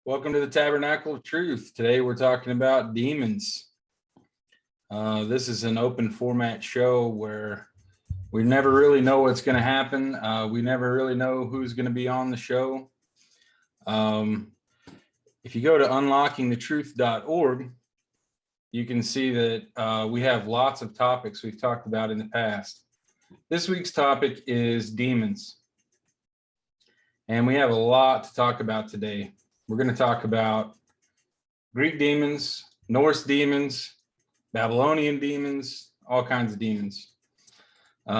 Welcome to the Tabernacle of Truth. Today we're talking about demons. This is an open format show where we never really know what's going to happen. We never really know who's going to be on the show. If you go to unlockingthetruth.org, you can see that we have lots of topics we've talked about in the past. This week's topic is demons. And we have a lot to talk about today. We're going to talk about Greek demons, Norse demons, Babylonian demons, all kinds of demons. We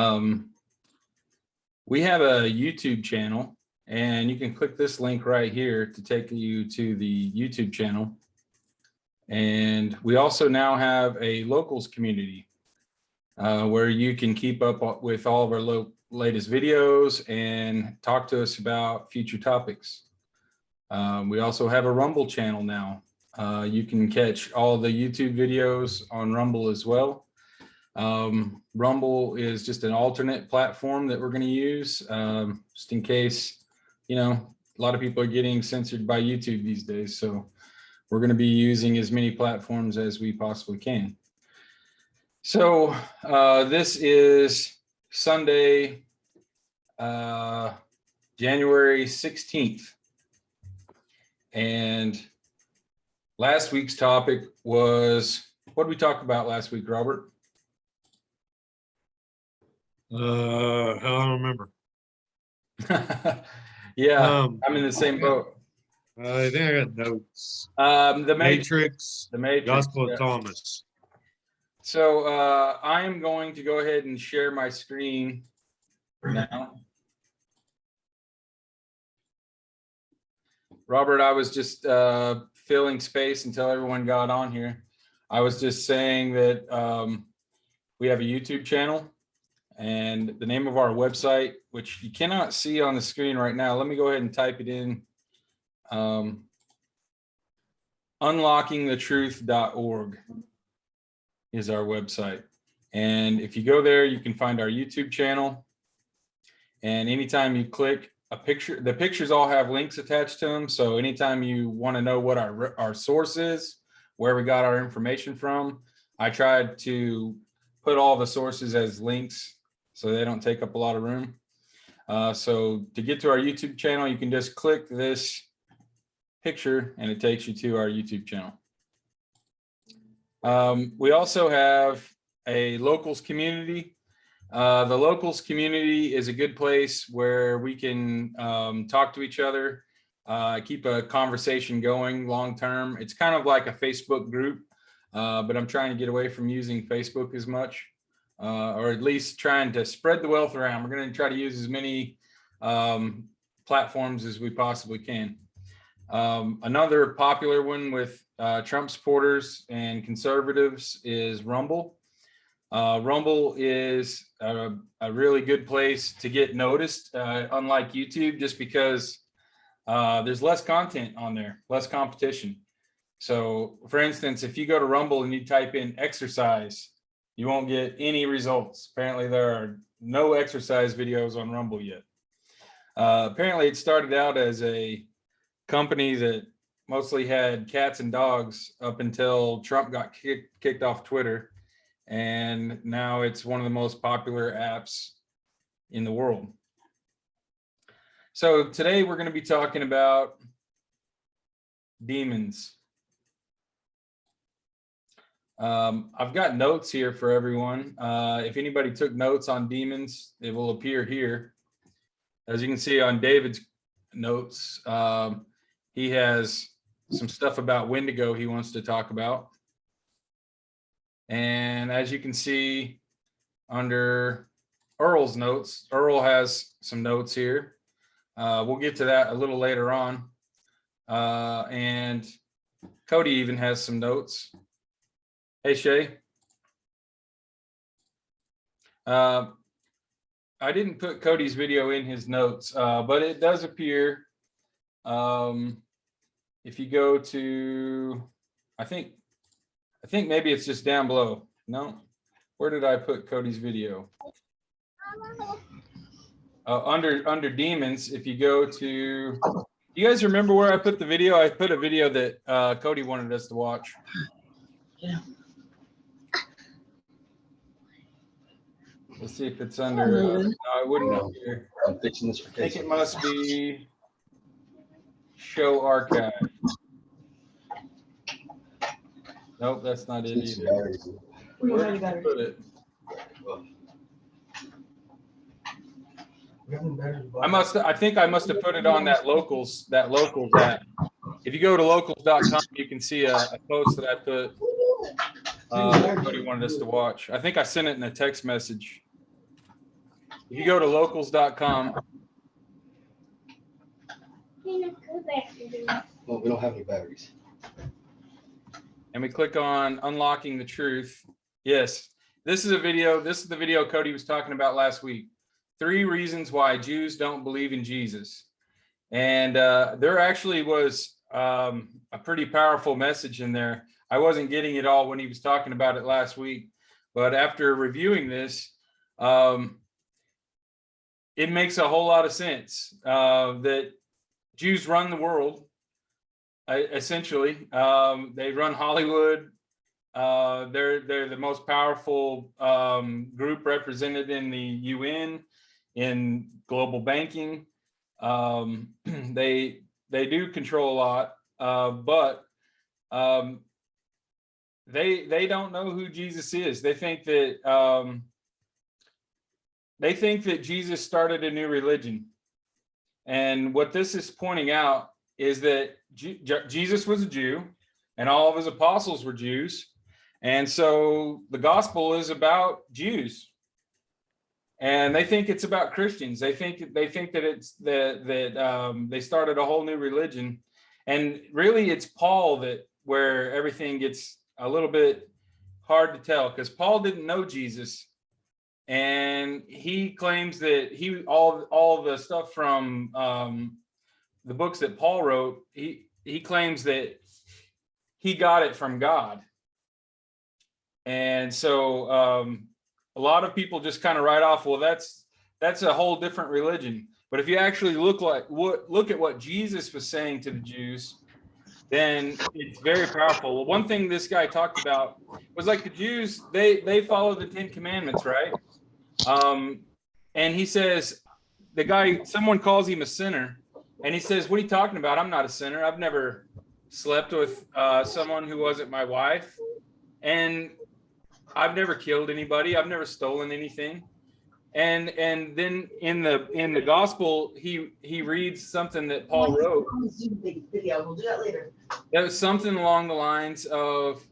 have a YouTube channel, and you can click this link right here to take you to the YouTube channel. And we also now have a locals community where you can keep up with all of our latest videos and talk to us about future topics. We also have a Rumble channel now. You can catch all the YouTube videos on Rumble as well. Rumble is just an alternate platform that we're going to use just in case, a lot of people are getting censored by YouTube these days. So we're going to be using as many platforms as we possibly can. So this is Sunday, January 16th. And last week's topic was, what did we talk about last week, Robert? I don't remember. Yeah, I'm in the same boat. I think I got notes. The Matrix, Gospel of yeah. Thomas. So I am going to go ahead and share my screen now. Robert, I was just filling space until everyone got on here. I was just saying that we have a YouTube channel and the name of our website, which you cannot see on the screen right now. Let me go ahead and type it in. Unlockingthetruth.org is our website. And if you go there, you can find our YouTube channel. And anytime you click a picture, the pictures all have links attached to them. So anytime you want to know what our source is, where we got our information from, I tried to put all the sources as links so they don't take up a lot of room. So to get to our YouTube channel, you can just click this picture and it takes you to our YouTube channel. We also have a locals community. The locals community is a good place where we can talk to each other, keep a conversation going long term. It's kind of like a Facebook group, but I'm trying to get away from using Facebook as much, or at least trying to spread the wealth around. We're going to try to use as many platforms as we possibly can. Another popular one with Trump supporters and conservatives is Rumble. Rumble is a really good place to get noticed, unlike YouTube, just because there's less content on there, less competition. So for instance, if you go to Rumble and you type in exercise, you won't get any results. Apparently there are no exercise videos on Rumble yet. Apparently it started out as a company that mostly had cats and dogs up until Trump got kicked off Twitter. And now it's one of the most popular apps in the world. So today we're going to be talking about demons. I've got notes here for everyone. If anybody took notes on demons, it will appear here. As you can see on David's notes, he has some stuff about Wendigo he wants to talk about. And as you can see under Earl's notes, Earl has some notes here. We'll get to that a little later on. And Cody even has some notes. Hey, Shay. I didn't put Cody's video in his notes, but it does appear. If you go to, I think maybe it's just down below. No, where did I put Cody's video? Under demons, if you go to You guys remember where I put the video? I put a video that Cody wanted us to watch. Yeah. Let's see if it's under. No, I wouldn't know here. I'm fixing this for I think Casey. it must be show archive. Nope, that's not it either. Where did I put it? I think I must have put it on that locals app. If you go to locals.com, you can see a post that I put. Somebody wanted us to watch. I think I sent it in a text message. If you go to locals.com. Well, we don't have any batteries. And we click on unlocking the truth. Yes, this is a video. This is the video Cody was talking about last week. 3 reasons why Jews don't believe in Jesus. And there actually was a pretty powerful message in there. I wasn't getting it all when he was talking about it last week, but after reviewing this, it makes a whole lot of sense that Jews run the world. Essentially, they run Hollywood. They're the most powerful group represented in the UN, in global banking. They do control a lot, but they don't know who Jesus is. They think that Jesus started a new religion, and what this is pointing out is that Jesus was a Jew, and all of his apostles were Jews, and so the gospel is about Jews, and they think it's about Christians. They think that it's that they started a whole new religion, and really it's Paul where everything gets a little bit hard to tell, because Paul didn't know Jesus, and he claims that all the stuff from the books that Paul wrote, he claims that he got it from God. And so a lot of people just kind of write off, well, that's a whole different religion. But if you actually look at what Jesus was saying to the Jews, then it's very powerful. One thing this guy talked about was, like, the Jews, they follow the 10 Commandments, right? And he says, someone calls him a sinner, and he says, what are you talking about? I'm not a sinner. I've never slept with someone who wasn't my wife, and I've never killed anybody. I've never stolen anything. And then in the gospel, he reads something that Paul wrote. We'll do that later. That was something along the lines of,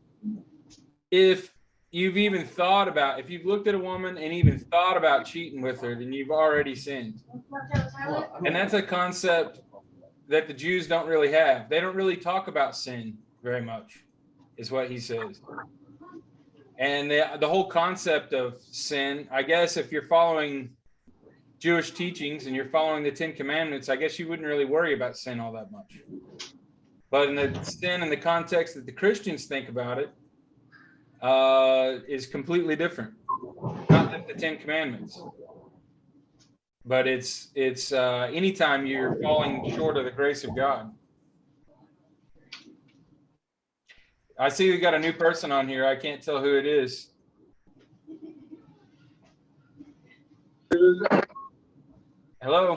if you've looked at a woman and even thought about cheating with her, then you've already sinned. And that's a concept that the Jews don't really have. They don't really talk about sin very much, is what he says. And the whole concept of sin, I guess if you're following Jewish teachings and you're following the 10 Commandments, I guess you wouldn't really worry about sin all that much. But in the sin in the context that the Christians think about it, is completely different. Not like the 10 Commandments, but it's anytime you're falling short of the grace of God. I see we got a new person on here. I can't tell who it is. Hello.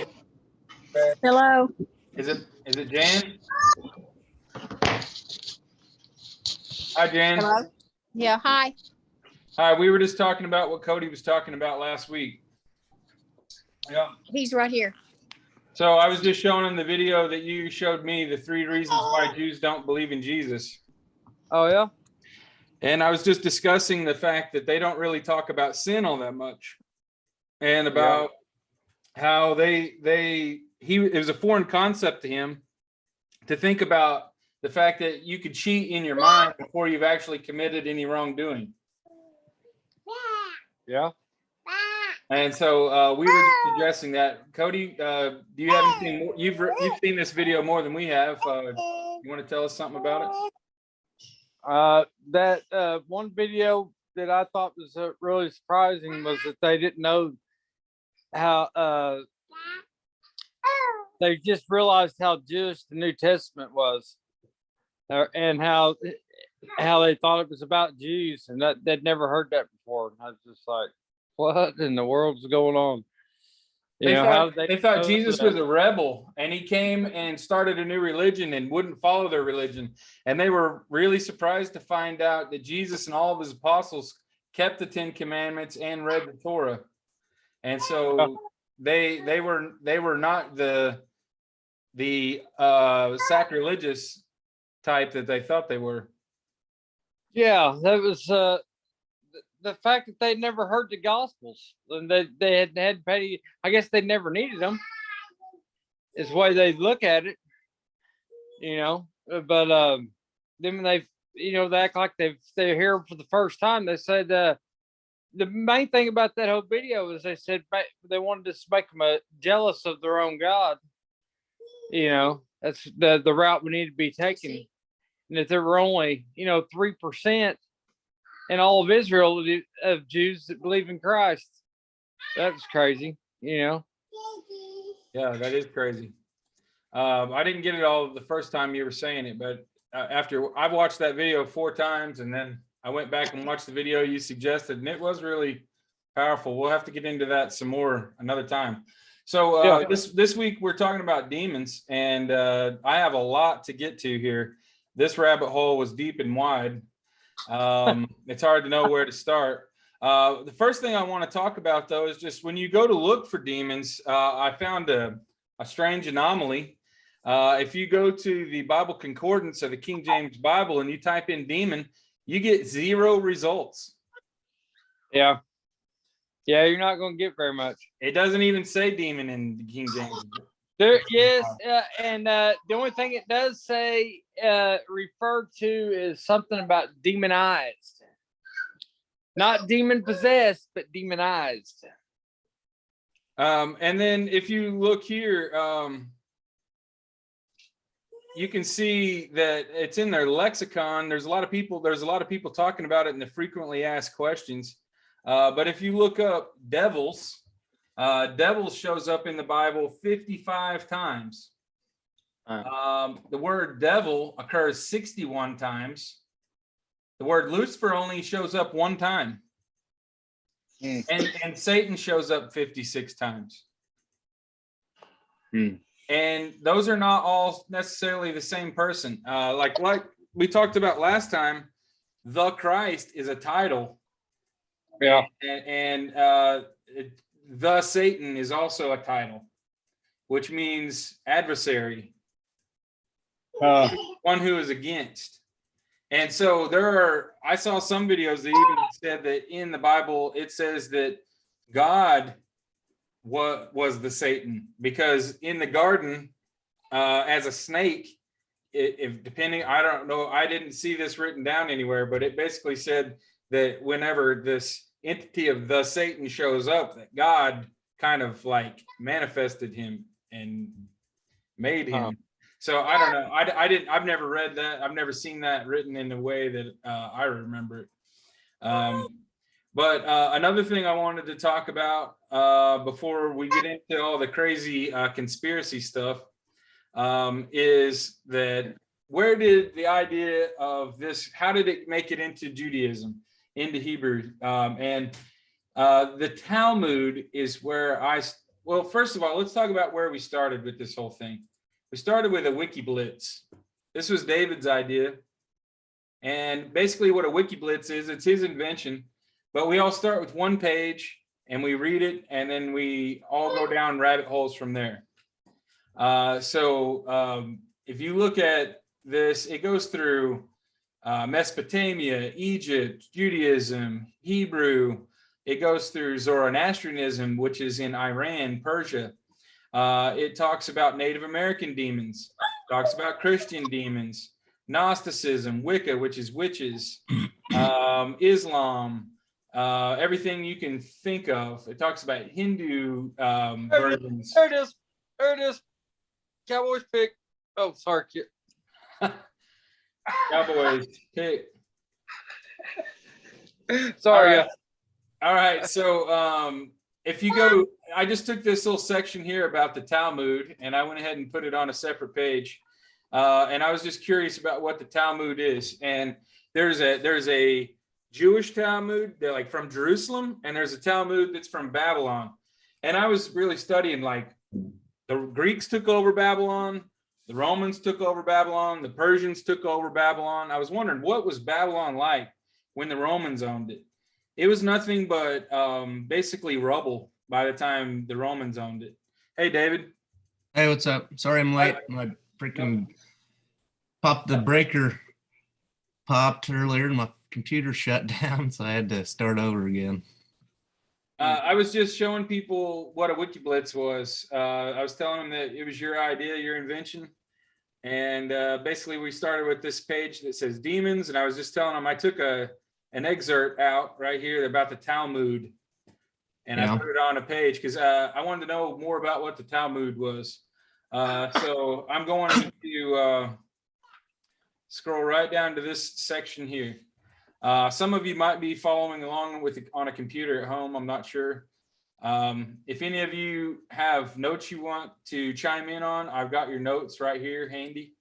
Hello. Is it Jan? Hi, Jan. Hello. Yeah. Hi. Hi. We were just talking about what Cody was talking about last week. Yeah. He's right here. So I was just showing him the video that you showed me, the 3 reasons why Jews don't believe in Jesus. Oh, yeah? And I was just discussing the fact that they don't really talk about sin all that much, and about how it was a foreign concept to him to think about the fact that you could cheat in your mind before you've actually committed any wrongdoing. Yeah. And so we were just addressing that. Cody, do you have anything more? You've seen this video more than we have. You want to tell us something about it? That one video that I thought was really surprising was that they didn't know how they just realized how Jewish the New Testament was, and how they thought it was about Jews, and that they'd never heard that before. And I was just like, what in the world's going on? You know, how did They thought know Jesus that? was a rebel, and he came and started a new religion and wouldn't follow their religion. And they were really surprised to find out that Jesus and all of his apostles kept the 10 Commandments and read the Torah. And so they were not the sacrilegious type that they thought they were. Yeah, that was the fact that they'd never heard the Gospels, and they had petty. I guess they never needed them. Is the way they look at it, you know. But then when they, you know, they act like they're here for the first time. They said the main thing about that whole video is they said they wanted to make them jealous of their own God. You know, that's the route we need to be taking. And if there were only, you know, 3% in all of Israel of Jews that believe in Christ, that was crazy, you know. Yeah, that is crazy. I didn't get it all the first time you were saying it, but after I've watched that video 4 times, and then I went back and watched the video you suggested, and it was really powerful. We'll have to get into that some more another time. So this week we're talking about demons, and I have a lot to get to here. This rabbit hole was deep and wide. It's hard to know where to start. The first thing I want to talk about, though, is just when you go to look for demons, I found a strange anomaly. If you go to the Bible Concordance of the King James Bible and you type in demon, you get 0 results. Yeah, you're not going to get very much. It doesn't even say demon in the King James. There, yes, and the only thing it does say referred to is something about demonized, not demon possessed, but demonized. And then if you look here, you can see that it's in their lexicon. There's a lot of people talking about it in the frequently asked questions. But if you look up devils, devils shows up in the Bible 55 times. The word devil occurs 61 times. The word Lucifer only shows up 1 time. And Satan shows up 56 times. And those are not all necessarily the same person. Like we talked about last time, the Christ is a title. Yeah. And the Satan is also a title, which means adversary, one who is against. And so I saw some videos that even said that in the Bible, it says that God was the Satan, because in the garden, as a snake, depending, I don't know, I didn't see this written down anywhere, but it basically said that whenever this entity of the Satan shows up, that God kind of like manifested him and made him. So I don't know. I've never read that. I've never seen that written in the way that I remember it. But another thing I wanted to talk about before we get into all the crazy conspiracy stuff is that where did the idea of this, how did it make it into Judaism, into Hebrew? And the Talmud is where well, first of all, let's talk about where we started with this whole thing. We started with a wiki blitz. This was David's idea. And basically what a wiki blitz is, it's his invention, but we all start with 1 page and we read it, and then we all go down rabbit holes from there. If you look at this, it goes through Mesopotamia, Egypt, Judaism, Hebrew. It goes through Zoroastrianism, which is in Iran, Persia. It talks about Native American demons, talks about Christian demons, Gnosticism, Wicca, which is witches, Islam, everything you can think of. It talks about Hindu versions. There it is. Cowboys pick. Oh, sorry, kid. Cowboys pick. Sorry. All right. So if you go, I just took this little section here about the Talmud and I went ahead and put it on a separate page. And I was just curious about what the Talmud is. And there's a Jewish Talmud, they're like from Jerusalem, and there's a Talmud that's from Babylon. And I was really studying, like, the Greeks took over Babylon, the Romans took over Babylon, the Persians took over Babylon. I was wondering, what was Babylon like when the Romans owned it? It was nothing but basically rubble by the time the Romans owned it. Hey, David. Hey, what's up? Sorry I'm late. My freaking the breaker popped earlier and my computer shut down, so I had to start over again. I was just showing people what a WikiBlitz was. I was telling them that it was your idea, your invention. And basically we started with this page that says demons. And I was just telling them I took an excerpt out right here about the Talmud. And I put it on a page because I wanted to know more about what the Talmud was. So I'm going to scroll right down to this section here. Some of you might be following along with on a computer at home. I'm not sure. If any of you have notes you want to chime in on, I've got your notes right here handy.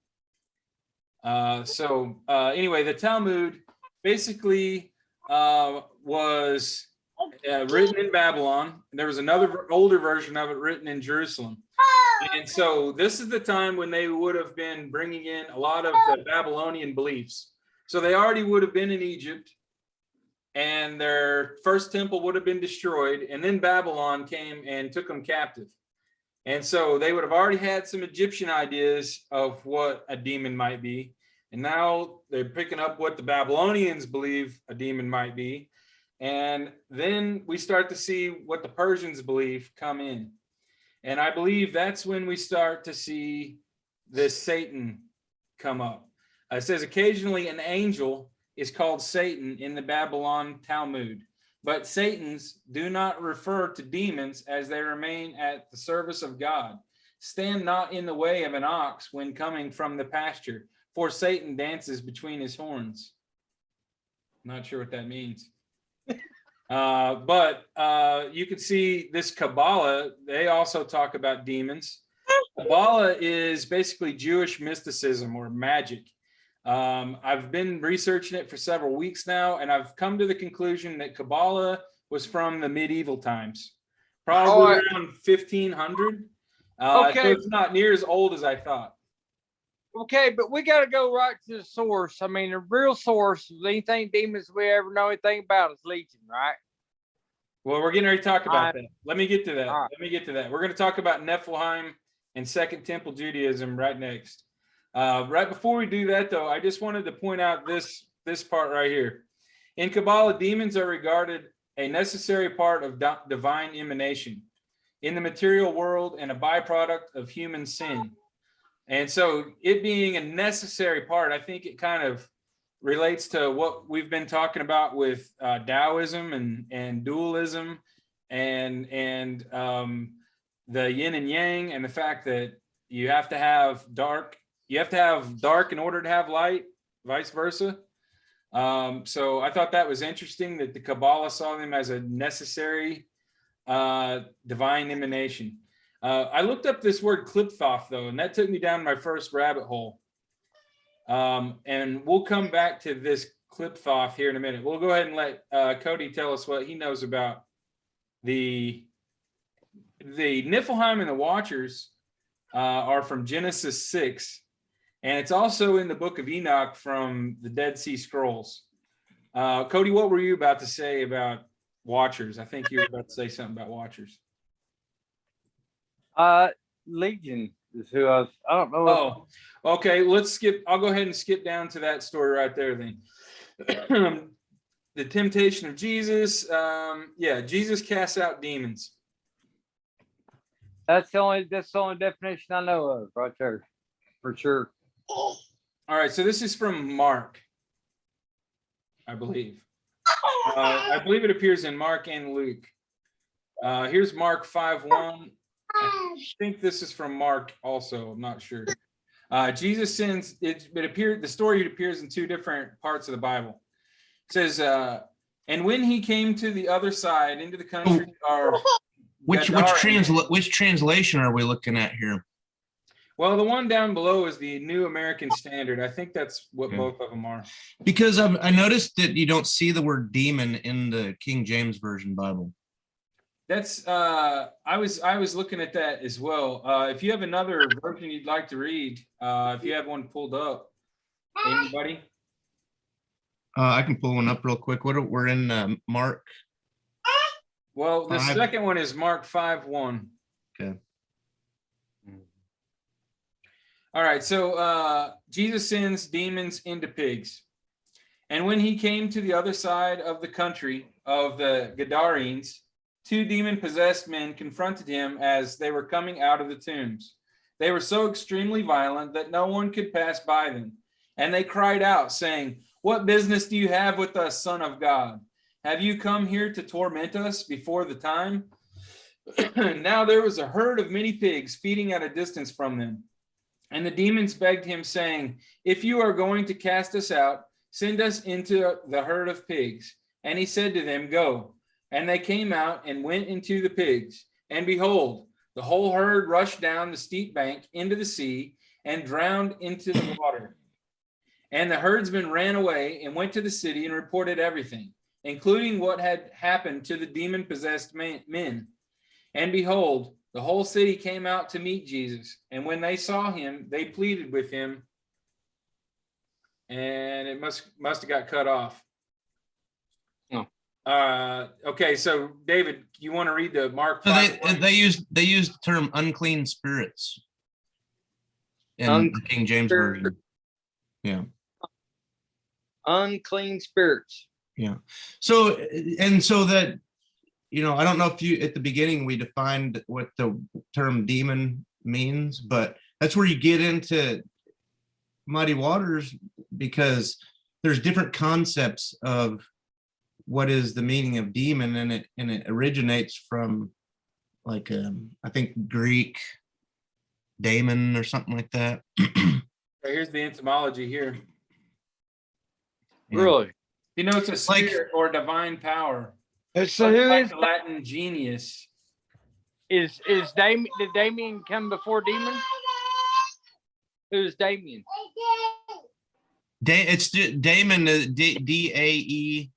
Anyway, the Talmud basically was written in Babylon. There was another older version of it written in Jerusalem. And so this is the time when they would have been bringing in a lot of the Babylonian beliefs. So they already would have been in Egypt, and their first temple would have been destroyed, and then Babylon came and took them captive. And so they would have already had some Egyptian ideas of what a demon might be. And now they're picking up what the Babylonians believe a demon might be. And then we start to see what the Persians believe come in. And I believe that's when we start to see this Satan come up. It says occasionally an angel is called Satan in the Babylon Talmud, but Satans do not refer to demons as they remain at the service of God. Stand not in the way of an ox when coming from the pasture, for Satan dances between his horns. Not sure what that means. But you can see this Kabbalah, they also talk about demons. Kabbalah is basically Jewish mysticism or magic. I've been researching it for several weeks now, and I've come to the conclusion that Kabbalah was from the medieval times, probably around 1500. Okay. So it's not near as old as I thought. Okay, but we got to go right to the source. I mean, the real source of anything demons we ever know anything about is Legion, right? Well, we're getting ready to talk about that. Let me get to that. Right. Let me get to that. We're going to talk about Niflheim and Second Temple Judaism right next. Right before we do that, though, I just wanted to point out this part right here. In Kabbalah, demons are regarded a necessary part of divine emanation in the material world and a byproduct of human sin. And so it being a necessary part, I think it kind of relates to what we've been talking about with Taoism and dualism and the yin and yang, and the fact that you have to have dark in order to have light, vice versa. So I thought that was interesting that the Kabbalah saw them as a necessary divine emanation. I looked up this word klipthoth, though, and that took me down my first rabbit hole. And we'll come back to this klipthoth here in a minute. We'll go ahead and let Cody tell us what he knows about the Niflheim and the Watchers are from Genesis 6. And it's also in the book of Enoch from the Dead Sea Scrolls. Cody, what were you about to say about Watchers? I think you were about to say something about Watchers. Legion is who I don't know. Oh, okay. Let's skip. I'll go ahead and skip down to that story right there then. The temptation of Jesus. Jesus casts out demons. That's the only definition I know of right there, for sure. All right. So this is from Mark, I believe. I believe it appears in Mark and Luke. Here's Mark 5:1. I think this is from Mark also. I'm not sure. Jesus sends, the story appears in two different parts of the Bible. It says, and when he came to the other side into the country, or Which translation are we looking at here? Well, the one down below is the New American Standard. I think that's what Okay. both of them are. Because I noticed that you don't see the word demon in the King James Version Bible. That's I was looking at that as well. If you have another version you'd like to read, if you have one pulled up, anybody? I can pull one up real quick. We're in Mark. Well, the 5. second one is Mark 5:1. Okay. All right, so Jesus sends demons into pigs. And when he came to the other side of the country of the Gadarenes, 2 demon-possessed men confronted him as they were coming out of the tombs. They were so extremely violent that no one could pass by them. And they cried out, saying, "What business do you have with us, Son of God? Have you come here to torment us before the time?" Now there was a herd of many pigs feeding at a distance from them. And the demons begged him, saying, "If you are going to cast us out, send us into the herd of pigs." And he said to them, "Go." And they came out and went into the pigs. And behold, the whole herd rushed down the steep bank into the sea and drowned into the water. And the herdsmen ran away and went to the city and reported everything, including what had happened to the demon-possessed men. And behold, the whole city came out to meet Jesus. And when they saw him, they pleaded with him. And it must have got cut off. Okay, so David, you want to read the Mark 5? So they use the term unclean spirits in the King James Version. Yeah. Unclean spirits. Yeah. So that, I don't know if at the beginning we defined what the term demon means, but that's where you get into muddy waters, because there's different concepts of what is the meaning of demon, and it originates from like I think Greek daemon or something like that. Here's the etymology here. Yeah. Really? Denotes a spirit or divine power. So who Like is the Latin genius. is Damien? Did Damien come before demon? Who's Damien? It's Daemon, Daemon.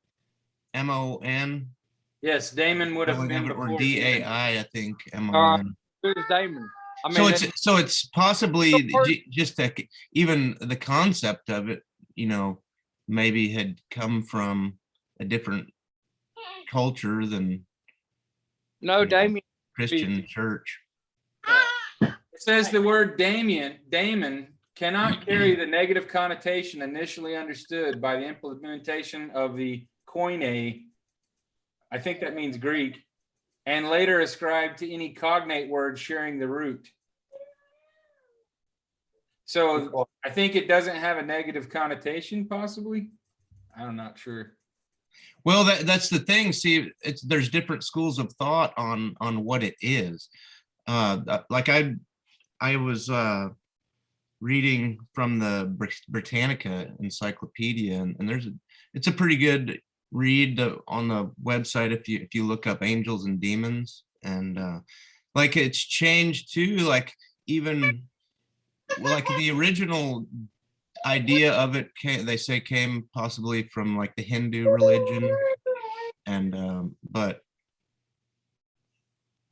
Yes, Damon would have been Or before Dai, I think. MON. Who's Damon? I mean, So it's possibly just that even the concept of it, maybe had come from a different culture than Damien. Christian church. It says the word daemon cannot carry the negative connotation initially understood by the implementation of the koine. I think that means Greek, and later ascribed to any cognate word sharing the root. So I think it doesn't have a negative connotation, possibly. I'm not sure. Well, that's the thing. See, there's different schools of thought on what it is. Like I was reading from the Britannica Encyclopedia, and it's a pretty good read on the website if you look up angels and demons, and like it's changed too. Like even like the original idea of it came possibly from like the Hindu religion, and but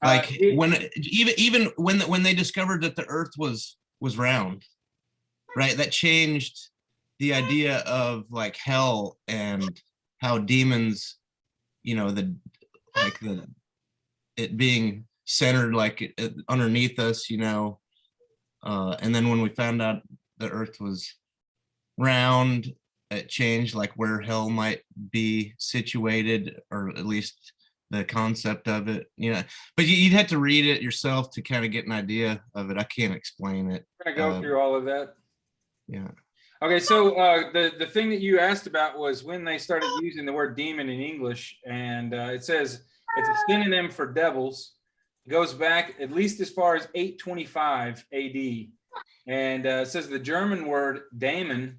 like even when they discovered that the earth was round, right, that changed the idea of like hell and how demons, it being centered like underneath us, and then when we found out the earth was round, it changed like where hell might be situated, or at least the concept of it, but you'd have to read it yourself to kind of get an idea of it. I can't explain it. We're gonna go through all of that. Yeah. Okay, so the thing that you asked about was when they started using the word demon in English, and it says it's a synonym for devils. It goes back at least as far as 825 AD, and it says the German word daemon,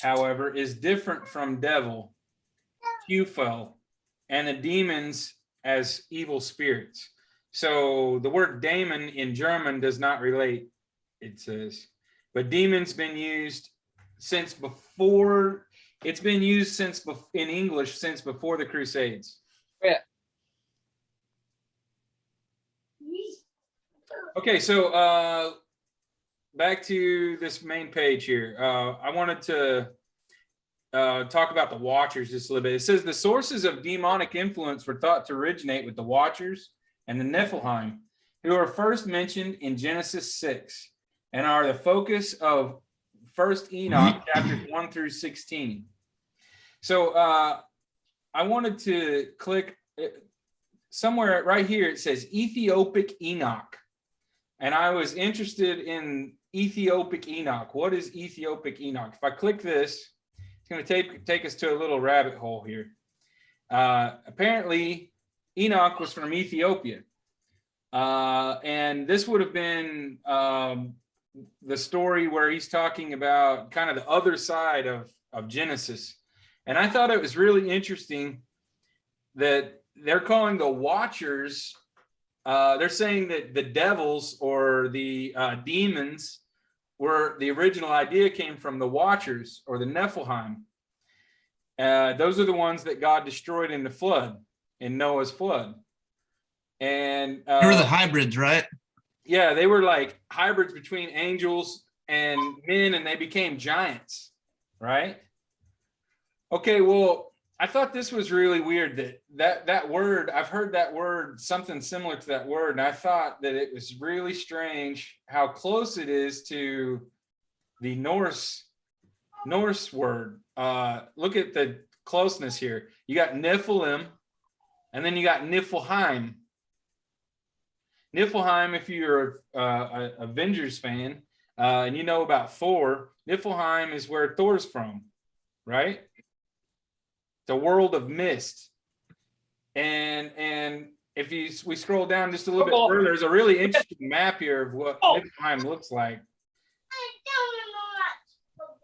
however, is different from devil, Teufel, and the demons as evil spirits. So the word daemon in German does not relate, it says, but demon's been used since before. It's been used in English since before the Crusades. Yeah. Okay, so back to this main page here. I wanted to talk about the Watchers just a little bit. It says the sources of demonic influence were thought to originate with the Watchers and the Niflheim, who are first mentioned in Genesis 6 and are the focus of 1st Enoch chapters 1 through 16. So I wanted to click somewhere right here. It says Ethiopic Enoch. And I was interested in Ethiopic Enoch. What is Ethiopic Enoch? If I click this, it's going to take us to a little rabbit hole here. Apparently, Enoch was from Ethiopia. And this would have been the story where he's talking about kind of the other side of Genesis. And I thought it was really interesting that they're calling the Watchers, they're saying that the devils or the demons were, the original idea came from the Watchers or the Niflheim. Those are the ones that God destroyed in the flood, in Noah's flood. And They were the hybrids, right? yeah, they were like hybrids between angels and men, and they became giants, right? Okay, well, I thought this was really weird that word, I've heard that word, something similar to that word, and I thought that it was really strange how close it is to the Norse word. Look at the closeness here. You got Nephilim, and then you got Niflheim. Niflheim, if you're a Avengers fan, and you know about Thor, Niflheim is where Thor's from, right? The world of mist. And if we scroll down just a little bit further, there's a really interesting map here of what Niflheim looks like.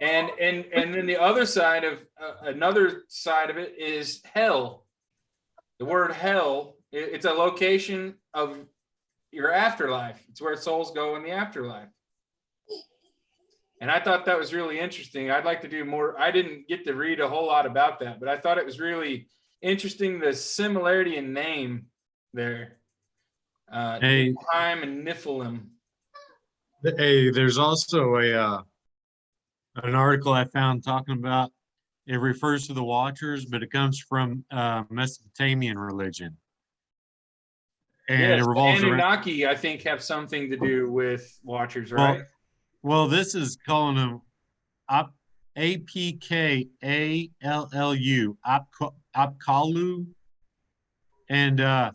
And then the other side of another side of it is hell. The word hell, it's a location of your afterlife. It's where souls go in the afterlife. And I thought that was really interesting. I'd like to do more. I didn't get to read a whole lot about that, but I thought it was really interesting, the similarity in name there. Hey. Niflheim and Nephilim. Hey, there's also an article I found talking about, it refers to the Watchers, but it comes from Mesopotamian religion. And Yes, it revolves around. Anunnaki, I think, have something to do with Watchers, right? Well, this is calling them Apkallu, Apkallu, and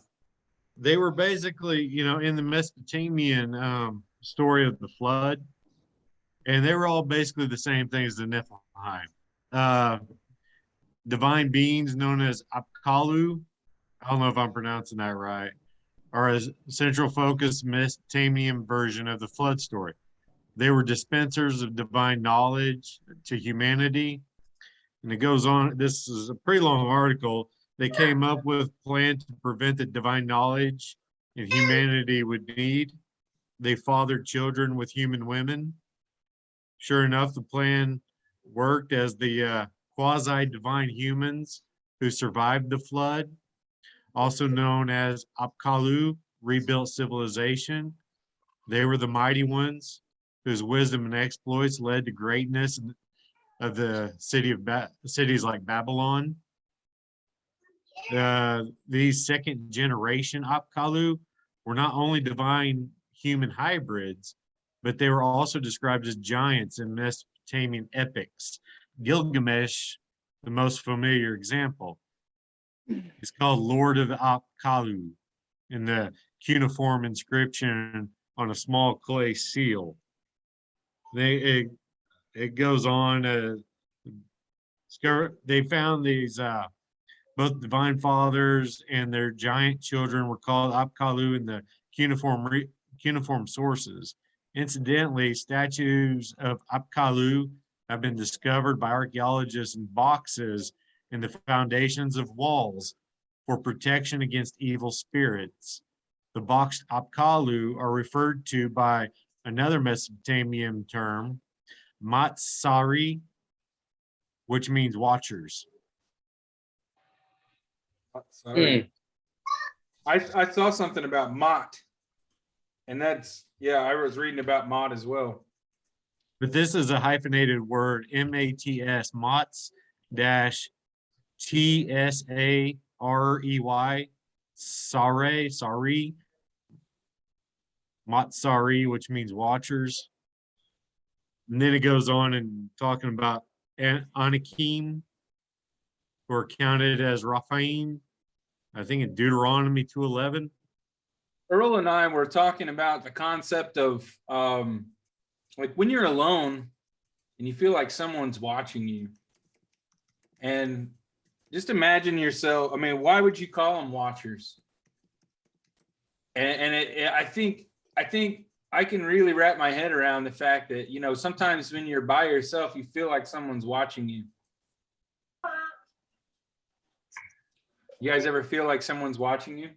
they were basically, in the Mesopotamian story of the flood, and they were all basically the same thing as the Niflheim. Divine beings known as Apkallu, I don't know if I'm pronouncing that right, are a central focus Mesopotamian version of the flood story. They were dispensers of divine knowledge to humanity. And it goes on, this is a pretty long article. They came up with a plan to prevent the divine knowledge that humanity would need. They fathered children with human women. Sure enough, the plan worked, as the quasi-divine humans who survived the flood, also known as Apkallu, rebuilt civilization. They were the mighty ones whose wisdom and exploits led to greatness of the cities like Babylon. These second generation Apkallu were not only divine human hybrids, but they were also described as giants in Mesopotamian epics. Gilgamesh, the most familiar example, is called Lord of Apkallu in the cuneiform inscription on a small clay seal. It goes on. They found these both divine fathers and their giant children were called Apkallu in the cuneiform sources. Incidentally, statues of Apkallu have been discovered by archaeologists in boxes in the foundations of walls for protection against evil spirits. the boxed Apkallu are referred to by another Mesopotamian term, Matsari, which means watchers. Sorry. I saw something about Mott, and that's, yeah, I was reading about Mott as well. But this is a hyphenated word, M-A-T-S, Mots dash T-S-A-R-E-Y, Sari, Matsari, which means watchers. And then it goes on and talking about Anakim, who are counted as Raphaim, I think in Deuteronomy 2:11. Earl and I were talking about the concept of like when you're alone and you feel like someone's watching you. And just imagine yourself, I mean, why would you call them watchers? I think I can really wrap my head around the fact that, you know, sometimes when you're by yourself, you feel like someone's watching you. You guys ever feel like someone's watching you?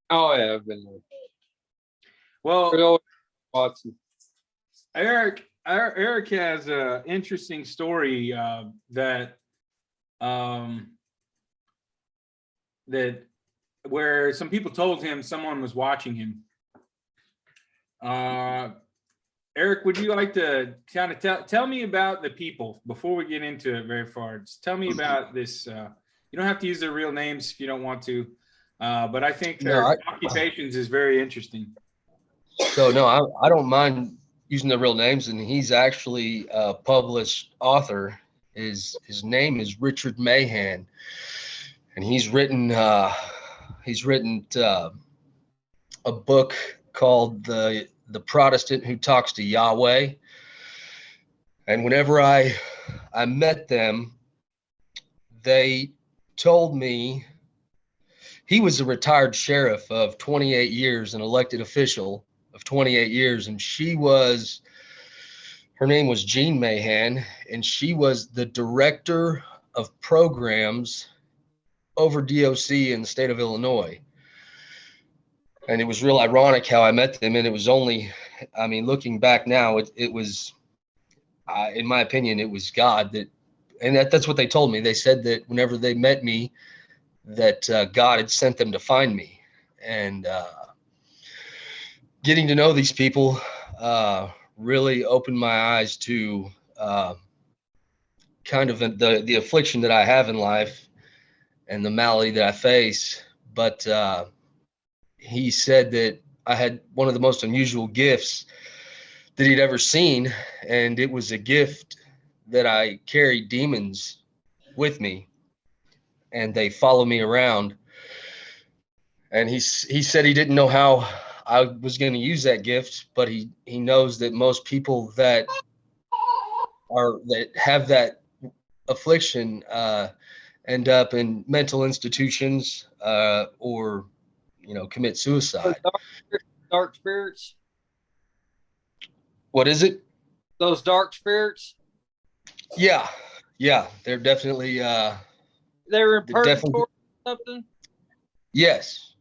Oh yeah, I've been there. Well, Watson. Eric has an interesting story that where some people told him someone was watching him. Eric, would you like to kind of tell me about the people before we get into it very far? Just tell me about this. You don't have to use their real names if you don't want to, but I think their occupations is very interesting. So no, I don't mind using the real names, and he's actually a published author. His name is Richard Mahan, and he's written a book called the Protestant Who Talks to Yahweh. And whenever I met them, they told me he was a retired sheriff of 28 years, an elected official of 28 years, and her name was Jean Mahan, and she was the director of programs over DOC in the state of Illinois. And it was real ironic how I met them, and it was only, I mean, looking back now, it was, in my opinion, it was God that's what they told me. They said that whenever they met me, that God had sent them to find me. And getting to know these people really opened my eyes to kind of the affliction that I have in life and the malady that I face. But he said that I had one of the most unusual gifts that he'd ever seen, and it was a gift that I carry demons with me, and they follow me around. And he said he didn't know how I was going to use that gift, but he knows that most people that have that affliction end up in mental institutions or commit suicide. Dark spirits. What is it? Those dark spirits. Yeah, they're definitely They were in purgatory or something. Yes,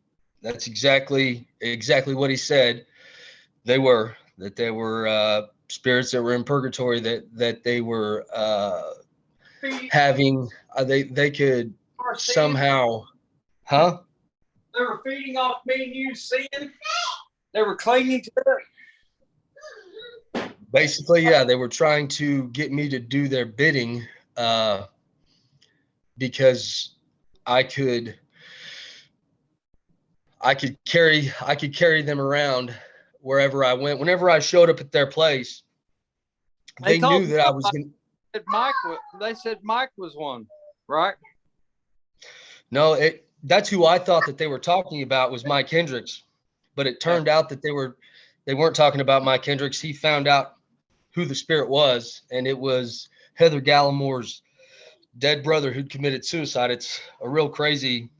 that's exactly what he said. They were spirits that were in purgatory that they were having. They could somehow, huh? They were feeding off me and you sin. They were clinging to it. Basically, yeah, they were trying to get me to do their bidding because I could carry them around wherever I went. Whenever I showed up at their place, they knew that I was going to. They said Mike was one, right? No, that's who I thought that they were talking about was Mike Hendricks, but it turned out that they weren't talking about Mike Hendricks. He found out who the spirit was, and it was Heather Gallimore's dead brother who'd committed suicide. It's a real crazy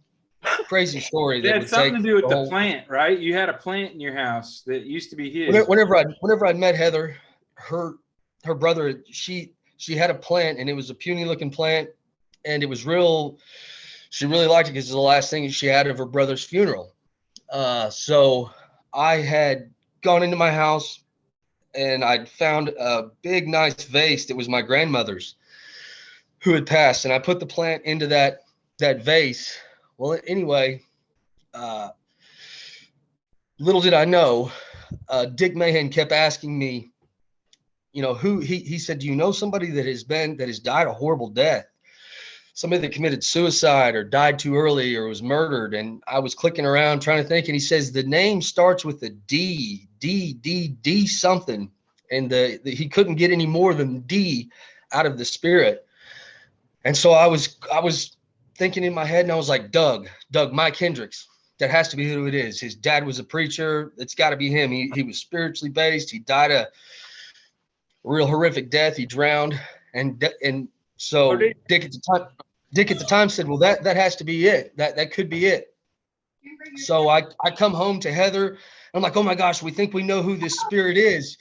story. It had something to do with the plant, right? You had a plant in your house that used to be his. Whenever I met Heather, her brother, she had a plant, and it was a puny looking plant, and it was real. She really liked it because it was the last thing she had of her brother's funeral. So I had gone into my house and I'd found a big, nice vase that was my grandmother's who had passed. And I put the plant into that vase. Well, anyway, little did I know, Dick Mahan kept asking me, you know, he said, do you know somebody that has died a horrible death? Somebody that committed suicide or died too early or was murdered. And I was clicking around trying to think. And he says, the name starts with a D something. And he couldn't get any more than D out of the spirit. And so I was thinking in my head, and I was like, Doug Mike Hendricks. That has to be who it is. His dad was a preacher. It's got to be him. He was spiritually based. He died a real horrific death. He drowned. And so Dick at the time said, well, that has to be it. That could be it. So I come home to Heather. I'm like, oh my gosh, we think we know who this spirit is.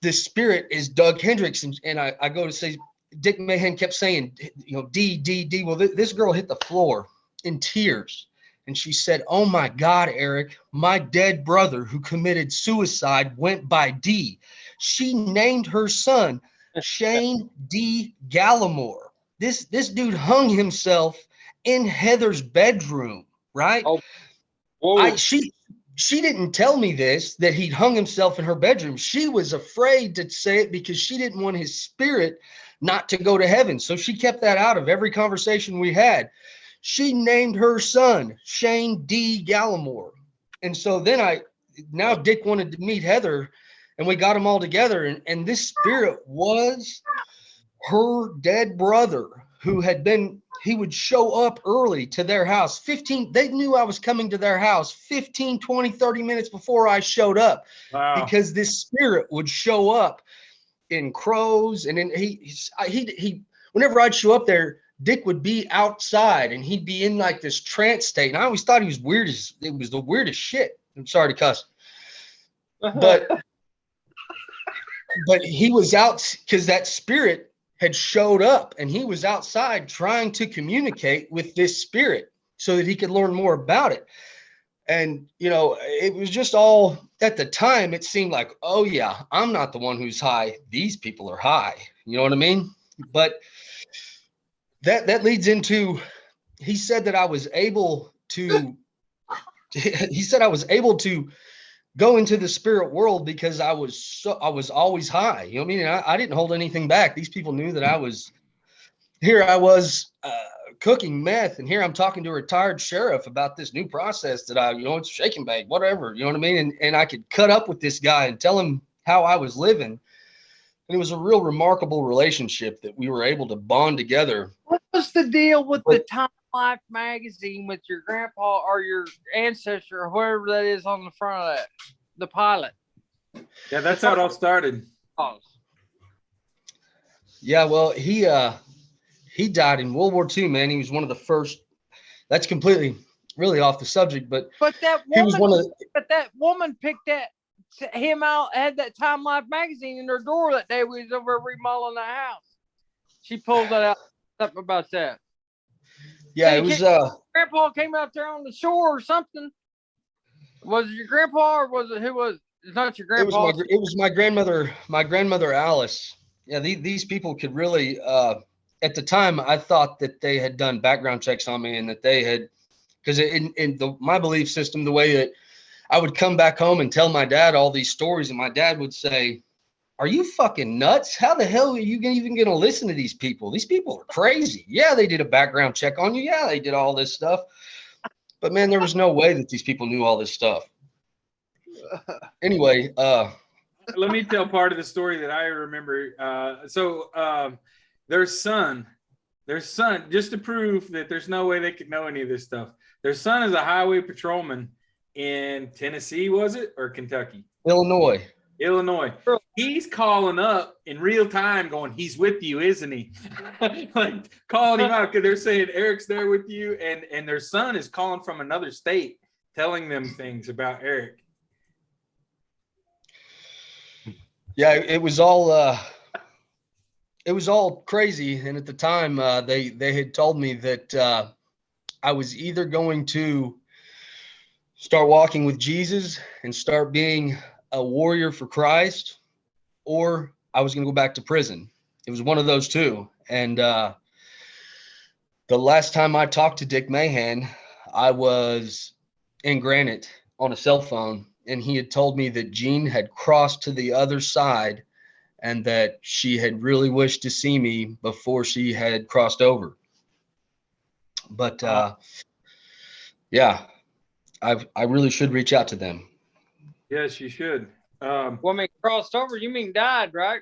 This spirit is Doug Hendricks. And I go to say, Dick Mahan kept saying, you know, D. Well, this girl hit the floor in tears. And she said, oh my God, Eric, my dead brother who committed suicide went by D. She named her son Shane D. Gallimore. This dude hung himself in Heather's bedroom, right? Oh, whoa. She didn't tell me this, that he'd hung himself in her bedroom. She was afraid to say it because she didn't want his spirit not to go to heaven. So she kept that out of every conversation we had. She named her son Shane D. Gallimore. And so then now Dick wanted to meet Heather, and we got them all together. And this spirit was her dead brother he would show up early to their house. They knew I was coming to their house 15, 20, 30 minutes before I showed up. Wow. Because this spirit would show up in crows. And then he whenever I'd show up there, Dick would be outside and he'd be in like this trance state. And I always thought he was weird. It was the weirdest shit. I'm sorry to cuss. But he was out because that spirit had showed up and he was outside trying to communicate with this spirit so that he could learn more about it. And, you know, it was just all at the time, it seemed like, oh yeah, I'm not the one who's high. These people are high. You know what I mean? But that leads into, he said I was able to go into the spirit world because I was always high. You know what I mean? And I didn't hold anything back. These people knew that I was cooking meth, and here I'm talking to a retired sheriff about this new process that it's shake and bake, whatever, you know what I mean? And I could cut up with this guy and tell him how I was living. And it was a real remarkable relationship that we were able to bond together. What was the deal with the Time Life magazine with your grandpa or your ancestor or whoever that is on the front of that? The pilot. Yeah, that's how it all started. Yeah, well, he died in World War II, man. He was one of the first. That's completely really off the subject, but that he was one of the, that woman picked him out, had that Time Life magazine in her door that day we was over remodeling the house. She pulled that out. Something about that. Yeah, it was grandpa came out there on the shore or something. Was it your grandpa or was it who was it's not your grandpa? It was my grandmother Alice. Yeah, these people could really at the time I thought that they had done background checks on me and that they had, because in my belief system, the way that I would come back home and tell my dad all these stories, and my dad would say, are you fucking nuts? How the hell are you even going to listen to these people? These people are crazy. Yeah, they did a background check on you. Yeah, they did all this stuff. But man, there was no way that these people knew all this stuff. Anyway, let me tell part of the story that I remember. Their son, just to prove that there's no way they could know any of this stuff. Their son is a highway patrolman in Tennessee, was it, or Kentucky? Illinois. He's calling up in real time going, he's with you, isn't he? Like calling him out because they're saying Eric's there with you. And their son is calling from another state, telling them things about Eric. Yeah, it was all crazy. And at the time, they had told me that I was either going to start walking with Jesus and start being a warrior for Christ, or I was going to go back to prison. It was one of those two. And the last time I talked to Dick Mahan, I was in Granite on a cell phone, and he had told me that Jean had crossed to the other side and that she had really wished to see me before she had crossed over. But yeah, I really should reach out to them. Yes, you should. Well, I mean, crossed over, you mean died, right?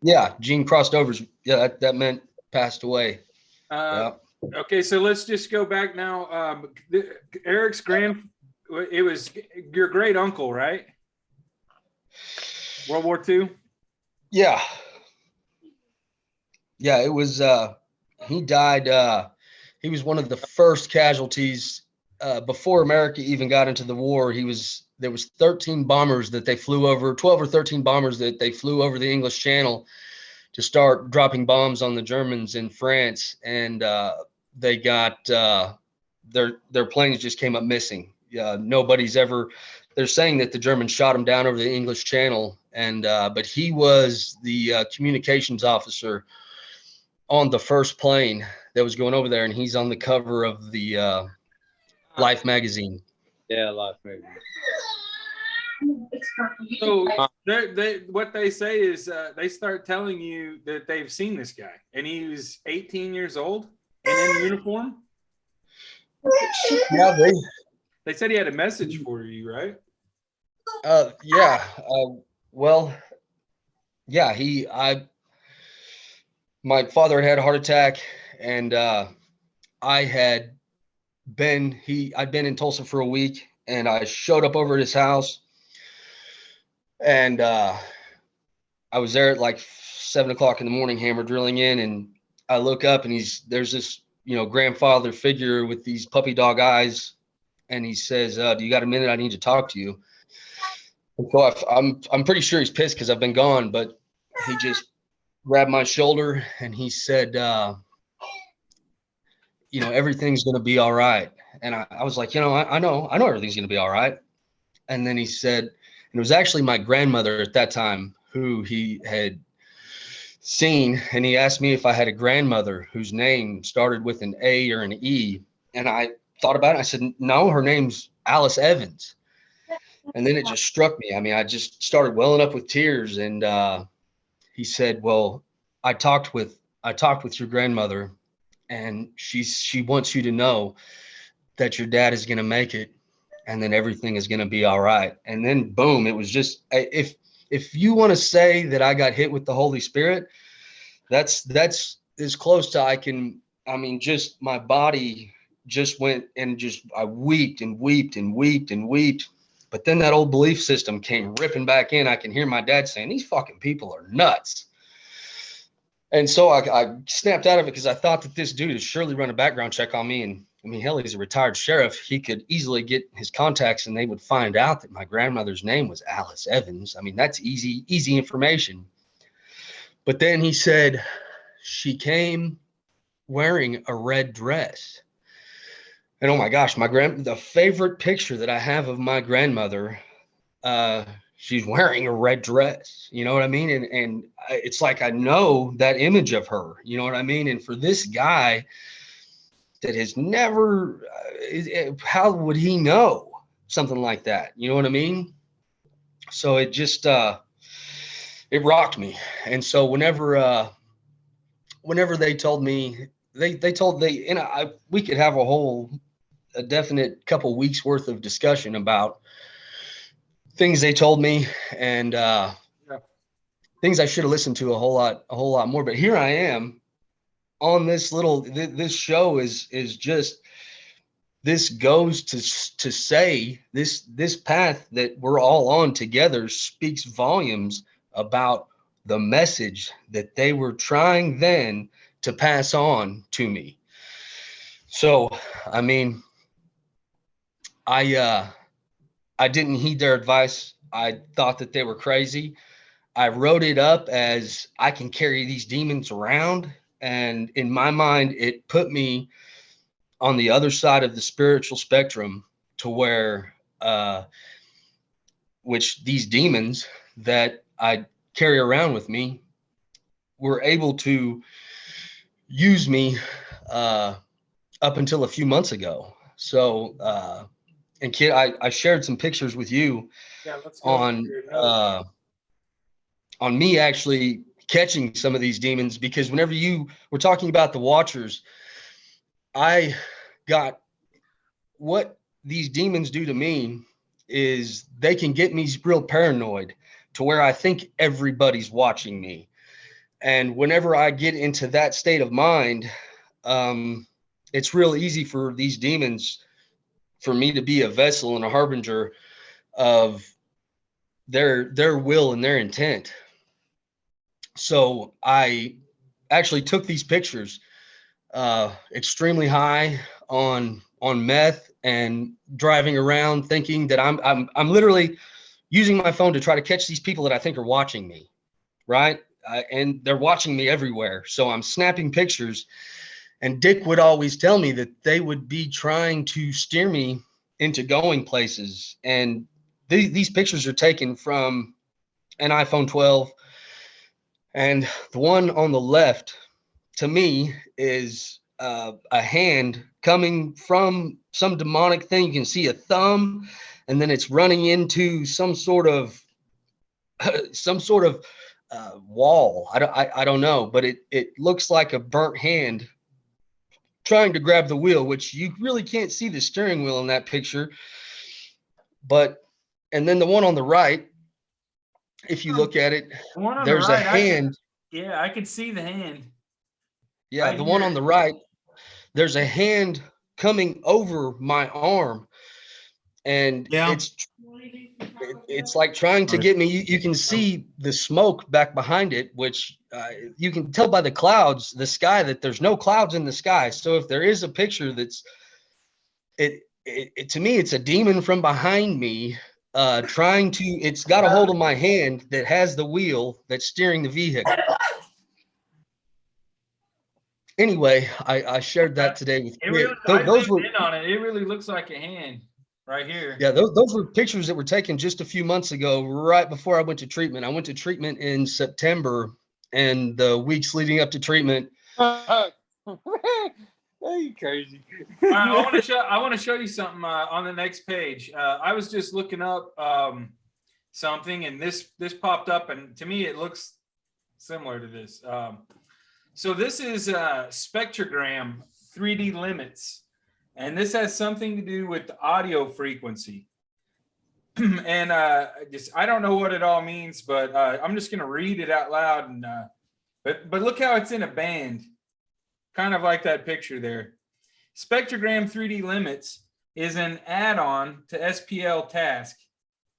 Yeah, Jean crossed over. Yeah, that meant passed away. Yeah. Okay, so let's just go back now. Eric's it was your great uncle, right? World War II? Yeah. Yeah, it was, he died, he was one of the first casualties before America even got into the war. There was 13 bombers that they flew over, 12 or 13 bombers that they flew over the English Channel to start dropping bombs on the Germans in France. And they got, their planes just came up missing. Nobody's ever, they're saying that the Germans shot him down over the English Channel. And, but he was the communications officer on the first plane that was going over there. And he's on the cover of the Life magazine. Yeah, Life maybe. So what they say is they start telling you that they've seen this guy, and he was 18 years old and in uniform. Yeah, They said he had a message for you, right? yeah. Well, yeah, my father had a heart attack, and I'd been in Tulsa for a week, and I showed up over at his house, and I was there at like 7 o'clock in the morning, hammer drilling in, and I look up, and there's this, grandfather figure with these puppy dog eyes, and he says, "Do you got a minute? I need to talk to you." And so I'm pretty sure he's pissed because I've been gone, but he just grabbed my shoulder and he said, everything's going to be all right. And I was like, I know everything's going to be all right. And then he said, and it was actually my grandmother at that time who he had seen. And he asked me if I had a grandmother whose name started with an A or an E. And I thought about it. I said, no, her name's Alice Evans. And then it just struck me. I mean, I just started welling up with tears. And he said, well, I talked with your grandmother, and she wants you to know that your dad is going to make it, and then everything is going to be all right. And then boom, it was just, if you want to say that I got hit with the Holy Spirit, that's as close to just my body just went and I wept and wept and wept and wept. But then that old belief system came ripping back in. I can hear my dad saying, these fucking people are nuts. And so I snapped out of it because I thought that this dude had surely run a background check on me. And I mean, hell, he's a retired sheriff. He could easily get his contacts and they would find out that my grandmother's name was Alice Evans. I mean, that's easy information. But then he said, she came wearing a red dress. And oh my gosh, the favorite picture that I have of my grandmother, she's wearing a red dress, you know what I mean? And it's like, I know that image of her, you know what I mean? And for this guy that has never, how would he know something like that? You know what I mean? So it just, it rocked me. And so whenever they told me, we could have a definite couple weeks worth of discussion about things they told me and things I should have listened to a whole lot more. But here I am on this this show is just, this goes to say this path that we're all on together speaks volumes about the message that they were trying then to pass on to me. So, I mean, I didn't heed their advice. I thought that they were crazy. I wrote it up as I can carry these demons around. And in my mind, it put me on the other side of the spiritual spectrum to where, which these demons that I carry around with me were able to use me up until a few months ago. So, and kid, I shared some pictures with you Yeah, let's go. On me actually catching some of these demons, because whenever you were talking about the Watchers, I got what these demons do to me is they can get me real paranoid to where I think everybody's watching me. And whenever I get into that state of mind, it's real easy for these demons, for me to be a vessel and a harbinger of their will and their intent. So I actually took these pictures extremely high on meth and driving around thinking that I'm literally using my phone to try to catch these people that I think are watching me, right? And they're watching me everywhere. So I'm snapping pictures, and Dick would always tell me that they would be trying to steer me into going places. And these pictures are taken from an iPhone 12. And the one on the left, to me, is a hand coming from some demonic thing. You can see a thumb, and then it's running into some sort of wall. I don't know, but it looks like a burnt hand trying to grab the wheel, which you really can't see the steering wheel in that picture. But, and then the one on the right, if you look at it, The one on there's the right, a hand. I can see the hand. Yeah, Right the one here. on the right, there's a hand coming over my arm, and Yeah. it's like trying to get me. You can see the smoke back behind it, which you can tell by the clouds, the sky, that there's no clouds in the sky. So if there is a picture that's to me, it's a demon from behind me trying to. It's got a hold of my hand that has the wheel that's steering the vehicle. Anyway, I shared that today with It really, Those I zoomed were, in on it. It really looks like a hand right here. yeah, those were pictures that were taken just a few months ago, right before I went to treatment. I went to treatment in September, and the weeks leading up to treatment. Are you crazy? I want to show you something on the next page. I was just looking up something, and this popped up, and to me it looks similar to this. So this is spectrogram 3D limits, and this has something to do with the audio frequency. And I don't know what it all means, but I'm just going to read it out loud. And but look how it's in a band, kind of like that picture there. Spectrogram 3D limits is an add-on to SPL Task.